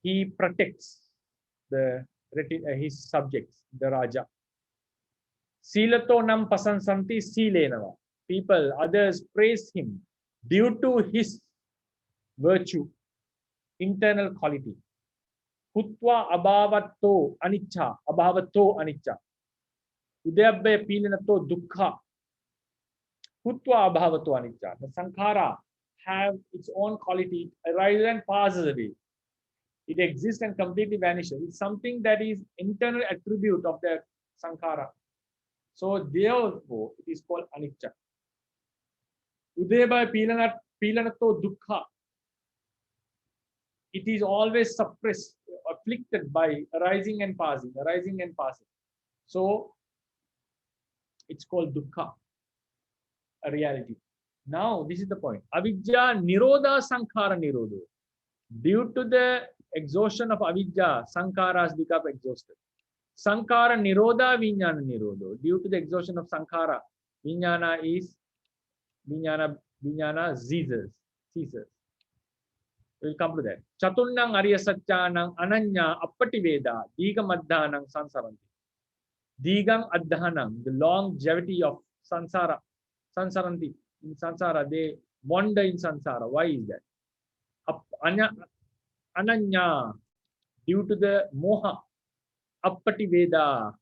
he protects his subjects, the Raja. Silato nam pasansanti silenava. People, others praise him due to his virtue, internal quality. Hutva abhavato anicca. Abhavato anicca. Udayabhaya pilanato dukkha. Hutva abhavato anicca. The sankhara have its own quality, arises and passes away. It exists and completely vanishes. It's something that is internal attribute of the sankhara. So therefore, it is called anicca. Udayabhaya pilanato dukkha. It is always suppressed, afflicted by arising and passing, arising and passing. So it's called dukkha, a reality. Now, this is the point. Avidya nirodha sankhara nirodho. Due to the exhaustion of avidya, sankharas become exhausted. Sankhara nirodha vijnana nirodho. Due to the exhaustion of sankhara, vijnana ceases. We'll come to that. Chatunnang Arya Satyanang Ananya Appati Veda Digam Adhanang Sansaranti. Digam Adhanang, the longevity of Sansara. Sansaranti. In Sansara, they wander in Sansara. Why is that? Ananya, due to the Moha. Appati Veda,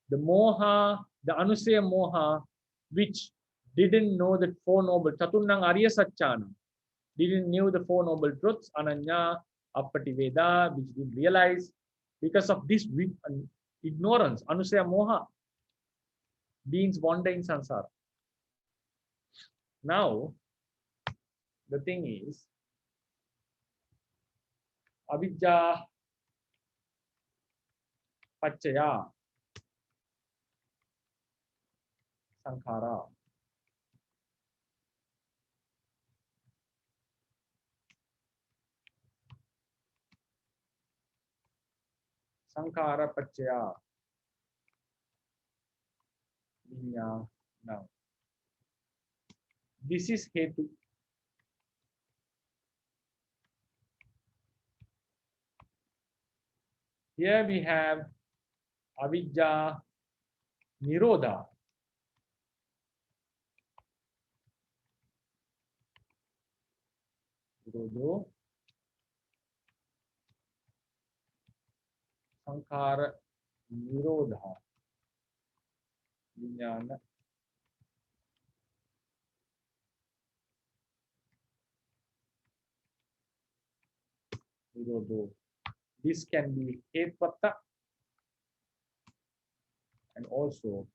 the Moha, the Anusaya Moha, which didn't know the Four Noble. Chatunnang Arya Satyanang. Didn't know the Four Noble Truths, Ananya, Appati Veda, which didn't realize. Because of this ignorance, Anusaya Moha, beings wander in Sansara. Now, the thing is, avidya pachaya sankhara. Sankhara pachaya vijnana. Now, this is hetu. Here we have avidya nirodha. Nirodho sankhara nirodha vijnana. Nirodho. This can be hetvatta and also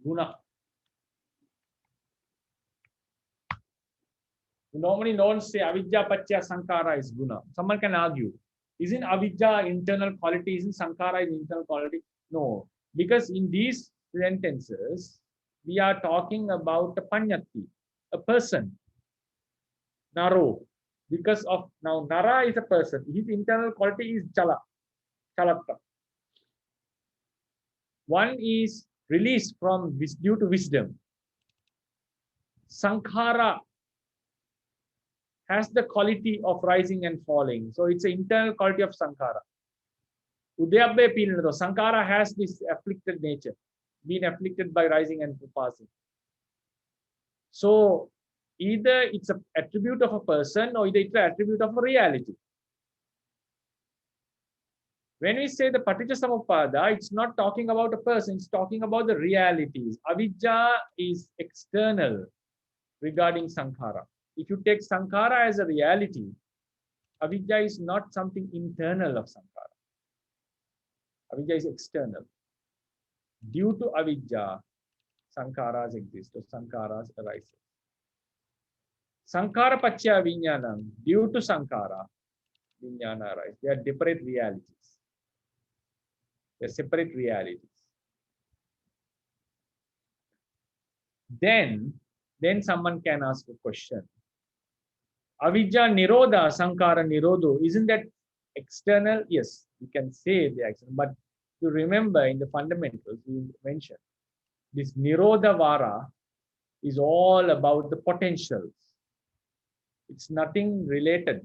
guna. You normally don't say avidya pachya sankhara is guna. Someone can argue, isn't avidya internal quality? Isn't sankhara is internal quality? No, because in these sentences we are talking about a panyati, a person. Naro, because of now Nara is a person. His internal quality is chala, chalatta. One is released from due to wisdom. Sankhara has the quality of rising and falling. So it's an internal quality of sankhara. Udayabbe Pilinado, sankhara has this afflicted nature, being afflicted by rising and passing. So either it's an attribute of a person or either it's an attribute of a reality. When we say the Paticca Samuppada, it's not talking about a person, it's talking about the realities. Avidya is external regarding sankhara. If you take sankhara as a reality, avidya is not something internal of sankhara. Avidya is external. Due to avidya, sankharas exist or sankharas arise. Sankhara pachya vijnanam, due to sankhara, vijnana arise. They are separate realities. They are separate realities. Then someone can ask a question. Avidya nirodha, sankhara nirodho, isn't that external? Yes, you can say the external, but you remember in the fundamentals we mentioned, this nirodha vara is all about the potentials. It's nothing related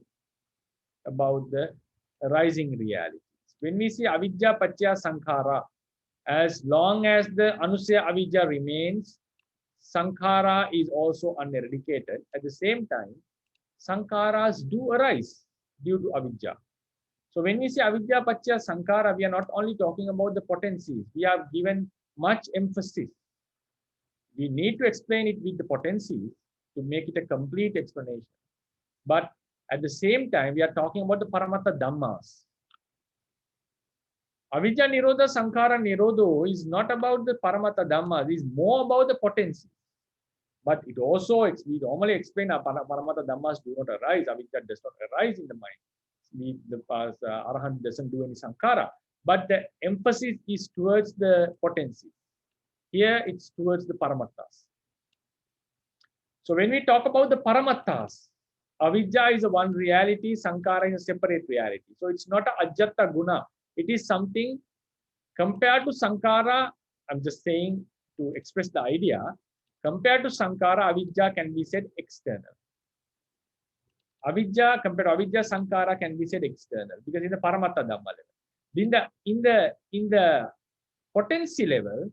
about the arising realities. When we say avidya pachya sankhara, as long as the anusaya avidya remains, sankhara is also uneradicated. At the same time, sankharas do arise due to avidya. So when we say avidya pachya sankhara, we are not only talking about the potencies. We have given much emphasis. We need to explain it with the potencies to make it a complete explanation. But at the same time, we are talking about the paramattha dhammas. Avidya nirodha sankhara nirodho is not about the paramattha dhammas. It is more about the potencies. But it also, we normally explain paramattha dhammas do not arise. Avidya does not arise in the mind. The arahant doesn't do any sankhara. But the emphasis is towards the potencies. Here it's towards the paramattas. So when we talk about the paramattas, avidya is a one reality, sankhara is a separate reality. So it's not a ajata guna. It is something compared to sankhara. I'm just saying to express the idea. Compared to sankhara, avidya can be said external. Avidya compared to avidya, sankhara can be said external because in the paramattha dhamma level. In the potency level,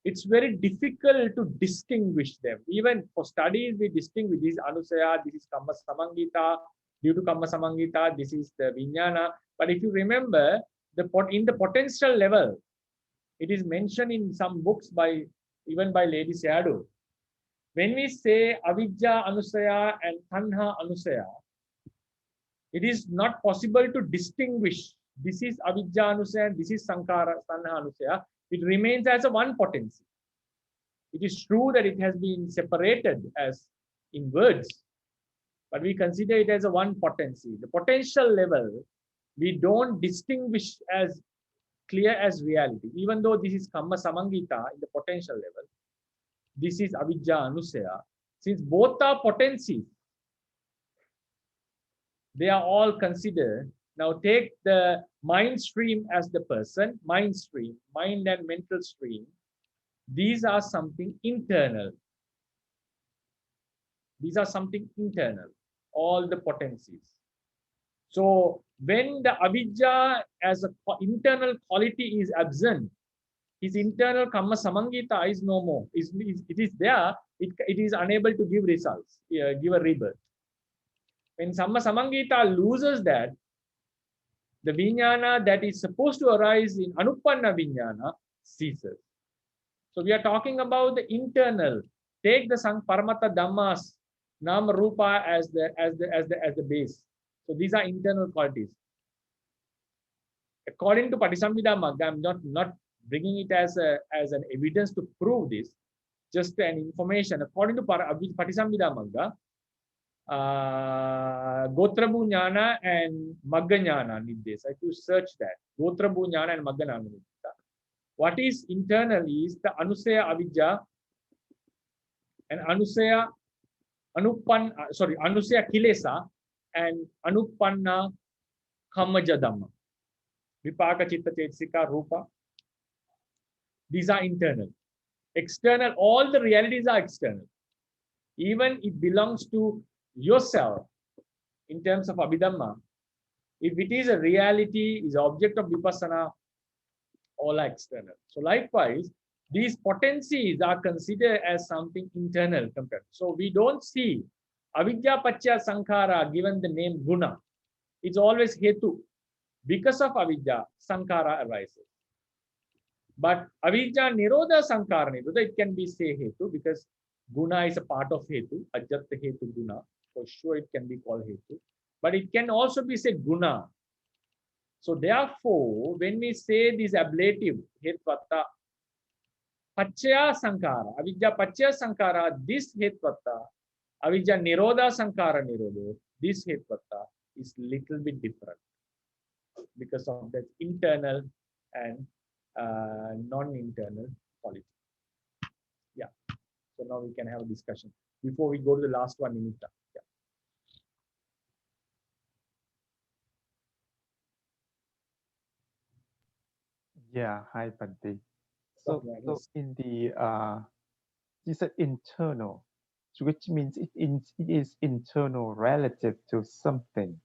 it's very difficult to distinguish them. Even for studies, we distinguish this anusaya, this is kamma samangita, due to kamma samangita, this is the vijnana. But if you remember, in the potential level, it is mentioned in some books even by Lady Sayadaw. When we say avidya anusaya and tanha anusaya, it is not possible to distinguish. This is avidya anusaya, this is sankhara tanha anusaya. It remains as a one potency. It is true that it has been separated as in words, but we consider it as a one potency. The potential level, we don't distinguish as clear as reality. Even though this is Kamma Samangita in the potential level, this is Avijja Anusaya. Since both are potencies, they are all considered. Now take the mind stream as the person, mind stream, mind and mental stream. These are something internal. These are something internal, all the potencies. So when the Avijja as an internal quality is absent, his internal Kamma Samangita is no more. It is there, it is unable to give results, give a rebirth. When Kamma Samangita loses that, the Vijnana that is supposed to arise in Anupanna Vijnana ceases. So we are talking about the internal. Take the Paramata Dhammas, Nama Rupa as the base. So these are internal qualities. According to Patisambhida Magga, I'm not bringing it as an evidence to prove this, just an information. According to Patisambhida Magga, Gotrabhu Jnana and Magga Jnana need this. I have to search that. Gotrabhu Jnana and Magga Jnana. What is internal is the Anusaya Avijja and Anusaya Kilesa and Anupanna Kammaja Dhamma. Vipaka Chitta Chetsika Rupa. These are internal. External, all the realities are external. Even it belongs to yourself in terms of Abhidhamma. If it is a reality, is an object of Vipassana, all are external. So likewise, these potencies are considered as something internal compared. So we don't see Avidya Pachya Sankhara given the name Guna. It's always Hetu. Because of Avidya, Sankhara arises. But Avidya Nirodha Sankhara Nirodha, it can be say Hetu because Guna is a part of Hetu, Ajatta Hetu Guna. For sure it can be called Hetu. But it can also be say Guna. So therefore, when we say this ablative, Hetvata, Pachya Sankhara, Avidya Pachya Sankhara, this Hetvata, Avidya Nirodha Sankhara Nirodha, this Hetvata is little bit different because of that internal and non-internal quality. Yeah. So now we can have a discussion before we go to the last one, Nimitta. Yeah. Yeah, hi Bhante. So, Okay, so yes. in the this is internal, so which means it is internal relative to something,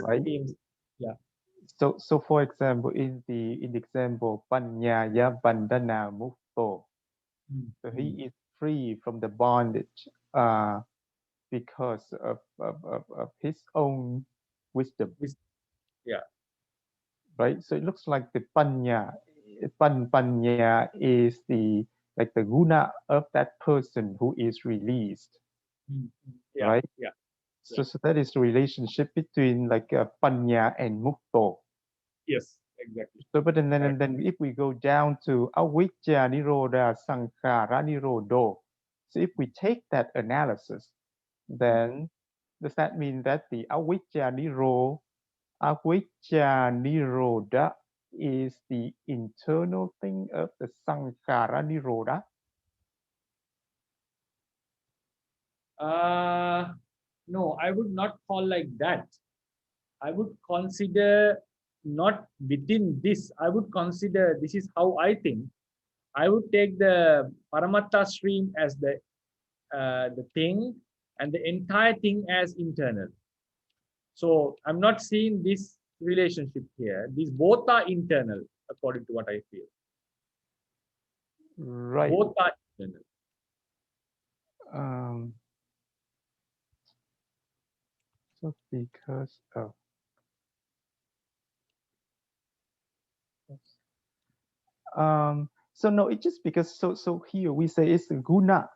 right? Yeah. So for example, in the example Panyaya Bandhana Mukto, so he is free from the bondage because of his own wisdom. Yeah. Right. So it looks like the panya is the guna of that person who is released. Yeah. Right. Yeah. So that is the relationship between panya and mukto. Yes, exactly. So but then if we go down to avijja nirodha sankhara nirodho, so if we take that analysis, then does that mean that the avijja nirodha is the internal thing of the sankhara nirodha? No, I would not call like that. I would consider not within this. I would consider, this is how I think. I would take the Paramatta stream as the thing and the entire thing as internal. So I'm not seeing this relationship here. These both are internal, according to what I feel. Right. Both are internal. So because of so no, it's just because so here we say it's guna,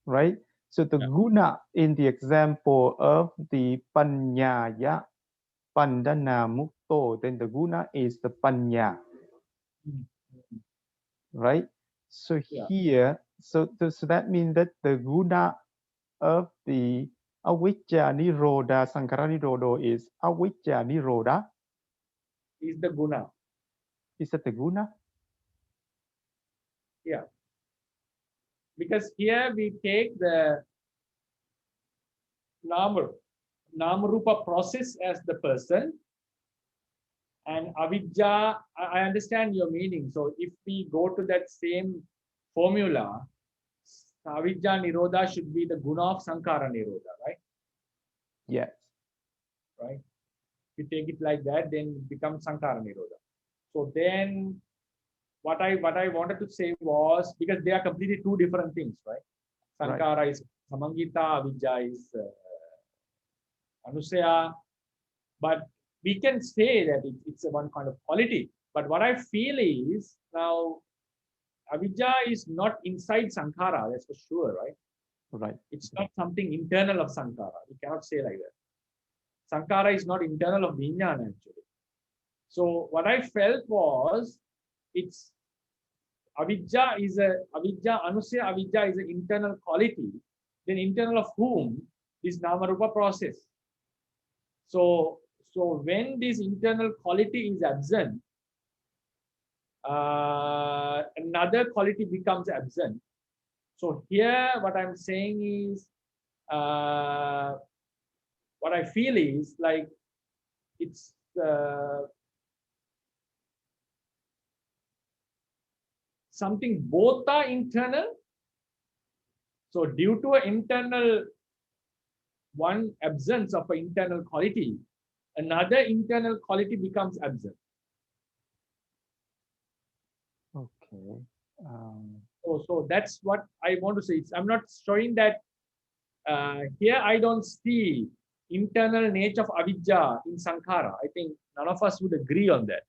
right? So the guna in the example of the panyaya bandhana mukto, then the guna is the panya, right? So here So that means that the guna of the avijja nirodha sankhara nirodho is avijja nirodha. Is the guna. Is that the guna? Yeah. Because here we take the Namarupa process as the person, and avijja, I understand your meaning. So if we go to that same formula, avijja nirodha should be the guna of sankhara nirodha, right? Yes. Right. If you take it like that, then it becomes sankhara nirodha. So then what I wanted to say was, because they are completely two different things, right? Sankhara is samangita, avijja is anusaya, but we can say that it's a one kind of quality. But what I feel is, now avijja is not inside sankhara, that's for sure, right? Right. It's not something internal of sankhara. We cannot say like that. Sankhara is not internal of vijnana actually. So what I felt was, it's avijja anusaya avijja is an internal quality. Then internal of whom is namarupa process. So when this internal quality is absent, another quality becomes absent. So here what I'm saying is, what I feel is like it's something both are internal. So due to an internal one absence of an internal quality, another internal quality becomes absent. Okay. So that's what I want to say. I'm not showing that here I don't see internal nature of avijja in sankhara. I think none of us would agree on that.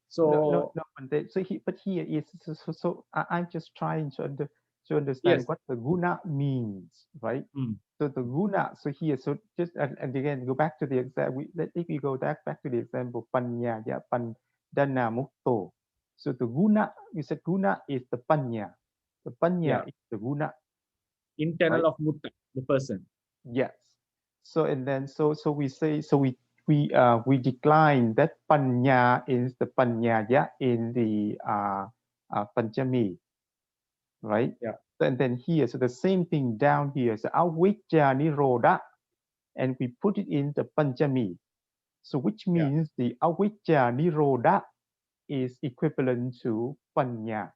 So But here is I'm just trying to understand yes. what the guna means, right? So the guna. So here, so just and again go back to the example. If we go back to the example, panya ya pandana mukto. So the guna, you said guna is the panya. The panya is the guna. Internal right? of mutta, the person. Yes. So and then so we say, so we decline that panya is the panyaya in the panchami, right? Yeah. And then here, so the same thing down here, so avijja nirodha, and we put it in the panchami. So which means the avijja nirodha is equivalent to panya.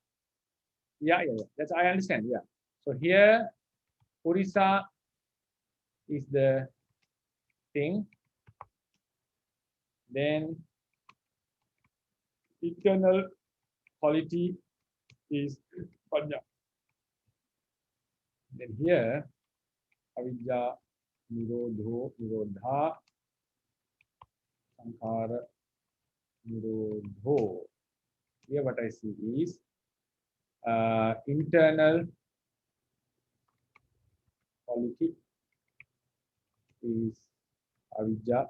Yeah. That's, I understand. Yeah. So here, purisa is the thing. Then internal quality is panya. Then here, avijja nirodha sankhara nirodho. Here what I see is internal quality is avijja,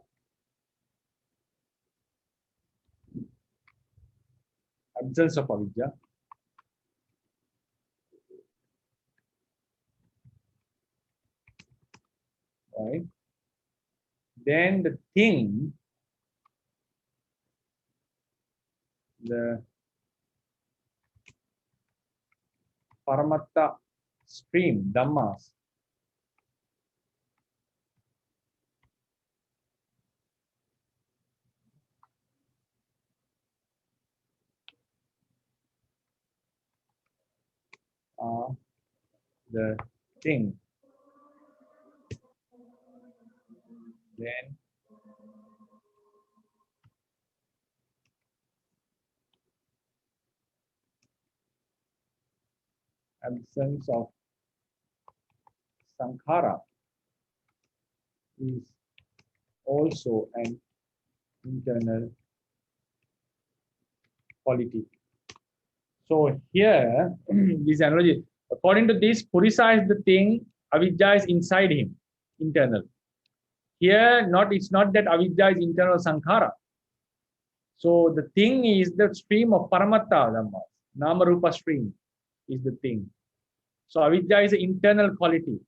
absence of avijja. Right. Then the thing, the paramatta stream, dhammas, are the thing. Then absence of sankhara is also an internal quality. So here, this analogy, according to this, purisa is the thing, avijja is inside him, internal. Here, it's not that avijja is internal sankhara. So the thing is the stream of paramatta dhamma, namarupa stream is the thing. So avidya is an internal quality.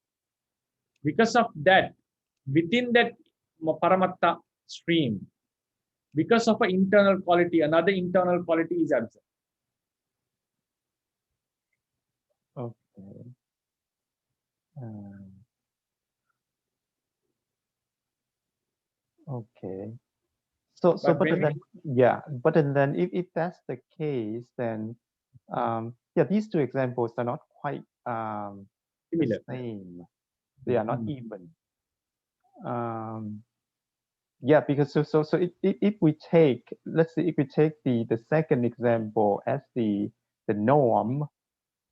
Because of that, within that paramatta stream, because of an internal quality, another internal quality is absent. Okay. Okay. So But but when then yeah, but then if that's the case, then yeah, these two examples are not quite the similar. same. They are not Mhm. even. Yeah, because so if we take, let's say if we take the second example as the norm,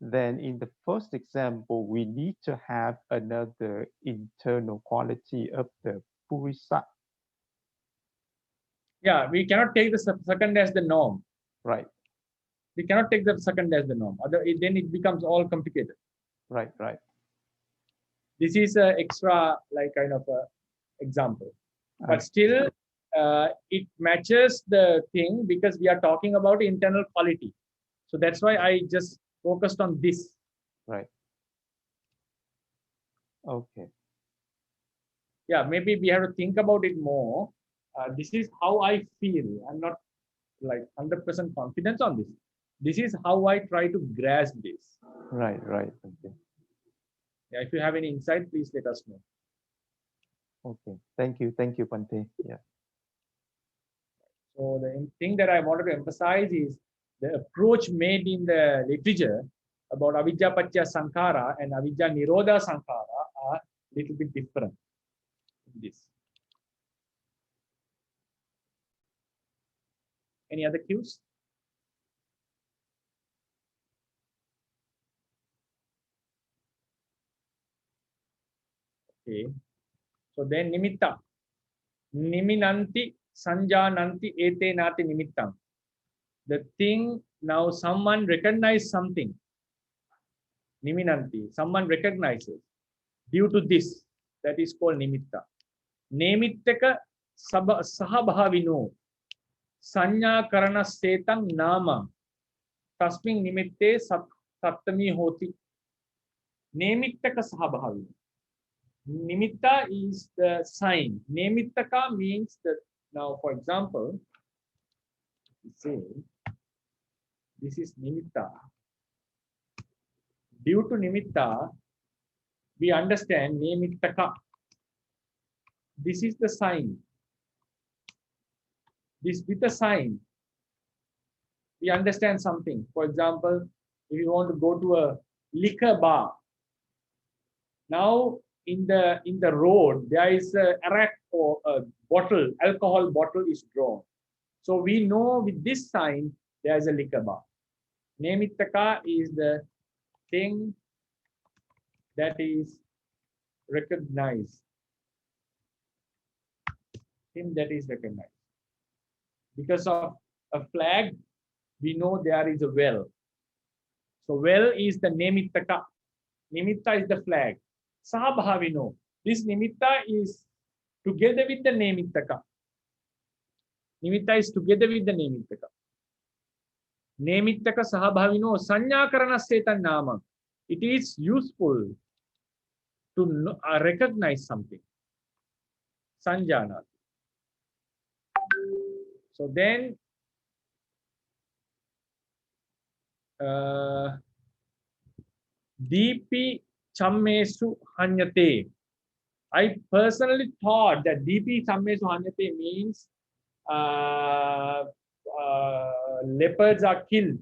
then in the first example we need to have another internal quality of the purisa, Yeah, we cannot take the second as the norm. right? We cannot take the second as the norm. Then it becomes all complicated. Right, right. This is an extra, like, kind of a example. But I- still, it matches the thing because we are talking about internal quality. So that's why I just focused on this. Right. Okay. Yeah, maybe we have to think about it more. This is how I feel. I'm not like 100% confidence on this. This is how I try to grasp this. Right, right. Okay. Yeah, if you have any insight, please let us know. Okay. Thank you, Bhante. Yeah. So the thing that I wanted to emphasize is the approach made in the literature about avidya patya sankhara and avidya nirodha sankhara are a little bit different in this. Any other cues? Okay. So then nimitta. Niminanti sanjananti ete nati nimittam. The thing, now someone recognizes something. Niminanti. Someone recognizes. Due to this, that is called nimitta. Nemittaka sahabhavino. Sanya karana setang nama. Tasming nimitte saptami hoti. Nemittaka sahabhavino. Nimitta is the sign. Nemittaka means that, now, for example, say this is nimitta. Due to nimitta, we understand nemittaka. This is the sign. This with the sign, we understand something. For example, if you want to go to a liquor bar, now in the road there is a rack or a bottle, alcohol bottle is drawn. So we know with this sign there is a liquor bar. Nemittaka is the thing that is recognized. Thing that is recognized. Because of a flag, we know there is a well. So well is the nemittaka. Nimitta is the flag. Sahabhavino. This nimitta is together with the nemittaka. Nimitta is together with the nemittaka. Nemittaka sahabhavino sanyakarana setan nama. It is useful to recognize something. Sanjana. So then Deepi Chammesu Hanyate. I personally thought that Deepi Chammesu Hanyate means leopards are killed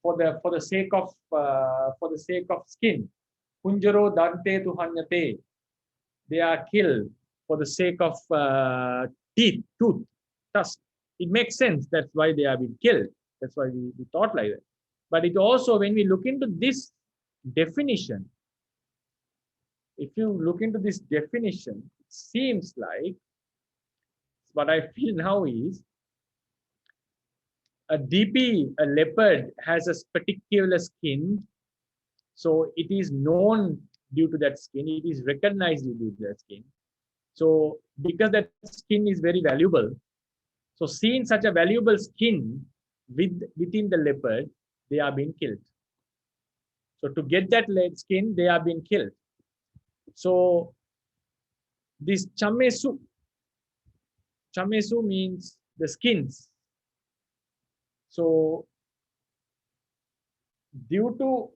for the sake of skin. Kunjaro Dante tu Hanyate. They are killed for the sake of tooth, tusk. It makes sense. That's why they are being killed. That's why we thought like that. But it also, when we look into this definition, if you look into this definition, it seems like what I feel now is a DP, a leopard, has a particular skin. So it is known due to that skin. It is recognized due to that skin. So because that skin is very valuable, so seeing such a valuable skin within the leopard, they are being killed. So to get that skin, they are being killed. So this chamesu means the skins. So due to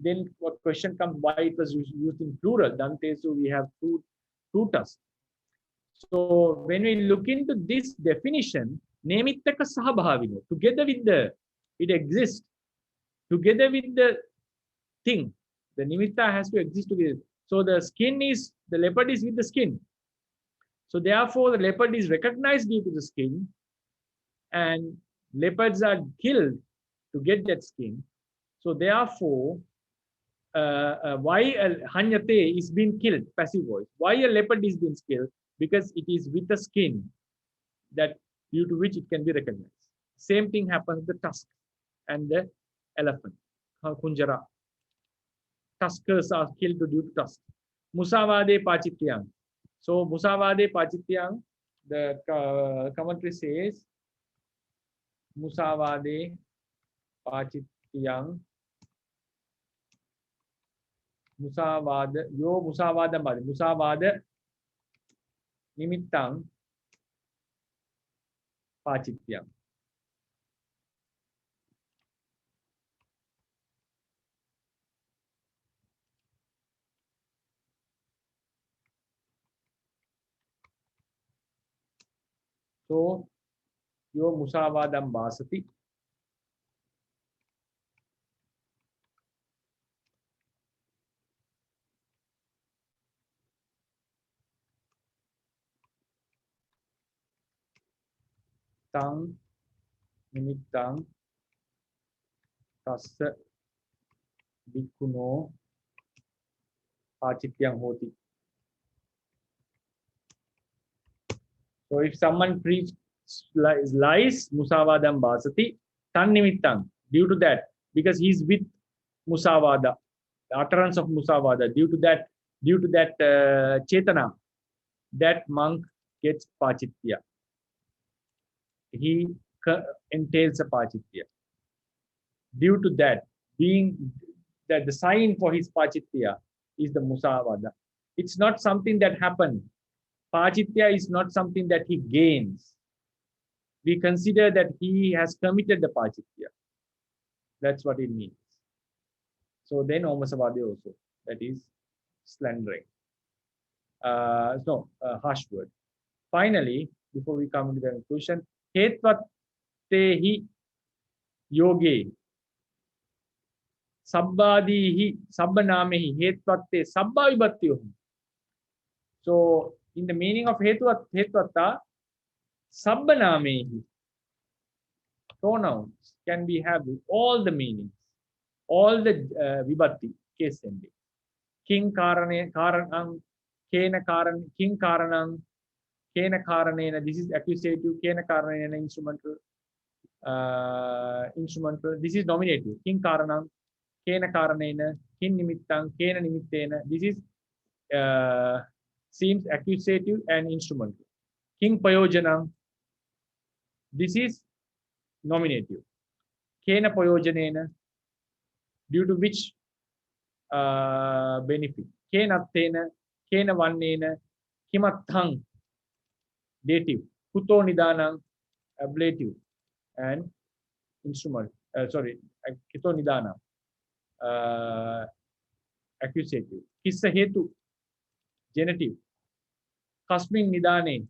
then what question comes, why it was used in plural? Dantesu, we have two tusks. So when we look into this definition, nemittaka sahabhavino, together with it exists, together with the thing, the nimitta has to exist together. So the leopard is with the skin. So therefore the leopard is recognized due to the skin, and leopards are killed to get that skin. So therefore, why a hanyate is being killed, passive voice. Why a leopard is being killed? Because it is with the skin that due to which it can be recognized. Same thing happens with the tusk and the elephant, kunjara. Tuskers are killed due to tusk. Musavade pachityang. So Musavade pachityang, the commentary says, Musavade pachityang. Musavada, yo musavada madi. Musavada nimittang pachityam. So yo musavadam basati. Tang nimittang tassa bhikkhuno pachityam hoti. So if someone preaches lies, musavadam basati, tan nimittang, due to that, because he's with musavada, the utterance of musavada, due to that chetana, that monk gets pachitya. He entails a pachitya. Due to that, being that the sign for his pachitya is the musavada. It's not something that happened. Pachitya is not something that he gains. We consider that he has committed the pachitya. That's what it means. So then omasavade also, that is slandering. Harsh word. Finally, before we come to the conclusion, hetvattehi yoge sabbadihi sabbanamehi hetvatte sabba vibhattiyoham. So in the meaning of hetvatta, sabbanamehi, pronouns can be have all the meanings, all the vibhatti, case ending. King karanang, kena karan, king karanang, kena karanena, this is accusative, kena karanena instrumental, this is nominative, king karanang, kena karanena, kin nimittang, kena nimittena, this is seems accusative and instrumental. King payojanang, this is nominative. Kena payojanena, due to which benefit. Kenattena, kena vannena, kimattang, dative. Kuto nidanang, ablative. And instrument, kito nidana, accusative. Kissa hetu, genitive. Kasmin nidane,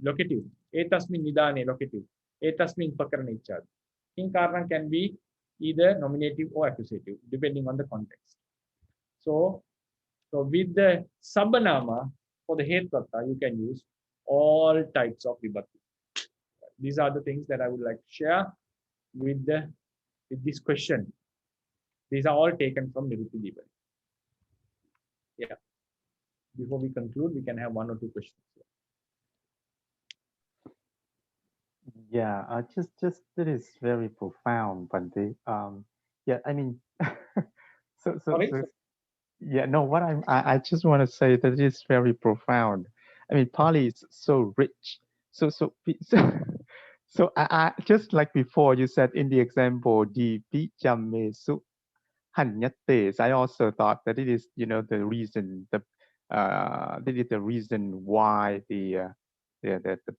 locative. Etasmin nidane, locative. Etasmin pakarane ichad. King karanam can be either nominative or accusative, depending on the context. So with the sabbanama for the hetvatta, you can use all types of vibhatti. These are the things that I would like to share with this question. These are all taken from Nirutti Dipani. Yeah. Before we conclude, we can have one or two questions. Yeah, just that is very profound, Bhante. Yeah, I mean, so yeah, no, what I just want to say that it is very profound. I mean, Pali is so rich. So So I just like before you said in the example, di pijamesu hanyates. I also thought that it is, the reason that is the reason why the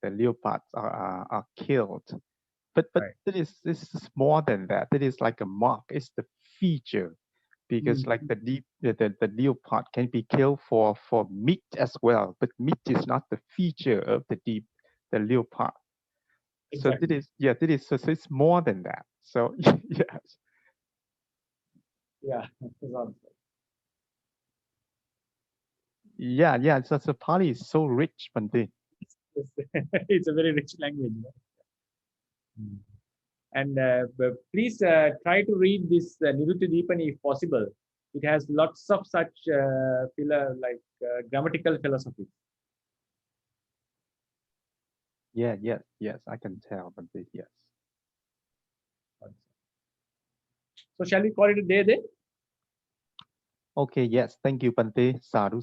leopards are killed. But Right. this is more than that. It is like a mark. It's the feature, because like Mhm. the leopard can be killed for meat as well. But meat is not the feature of the leopard. So Exactly. that is so it's more than that. So yes. Yeah. It's awesome. Yeah. So Pali is so rich, Bante. It's a very rich language. And please try to read this Niruti Deepani if possible. It has lots of such grammatical philosophy. Yes, I can tell, Bante. Yes. So shall we call it a day then? Okay, yes. Thank you, Bante. Sadhu,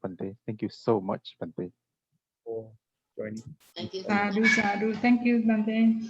Bante. Thank you so much, Bante. For joining. Thank you. Sadhu, sadhu. Thank you, Bante.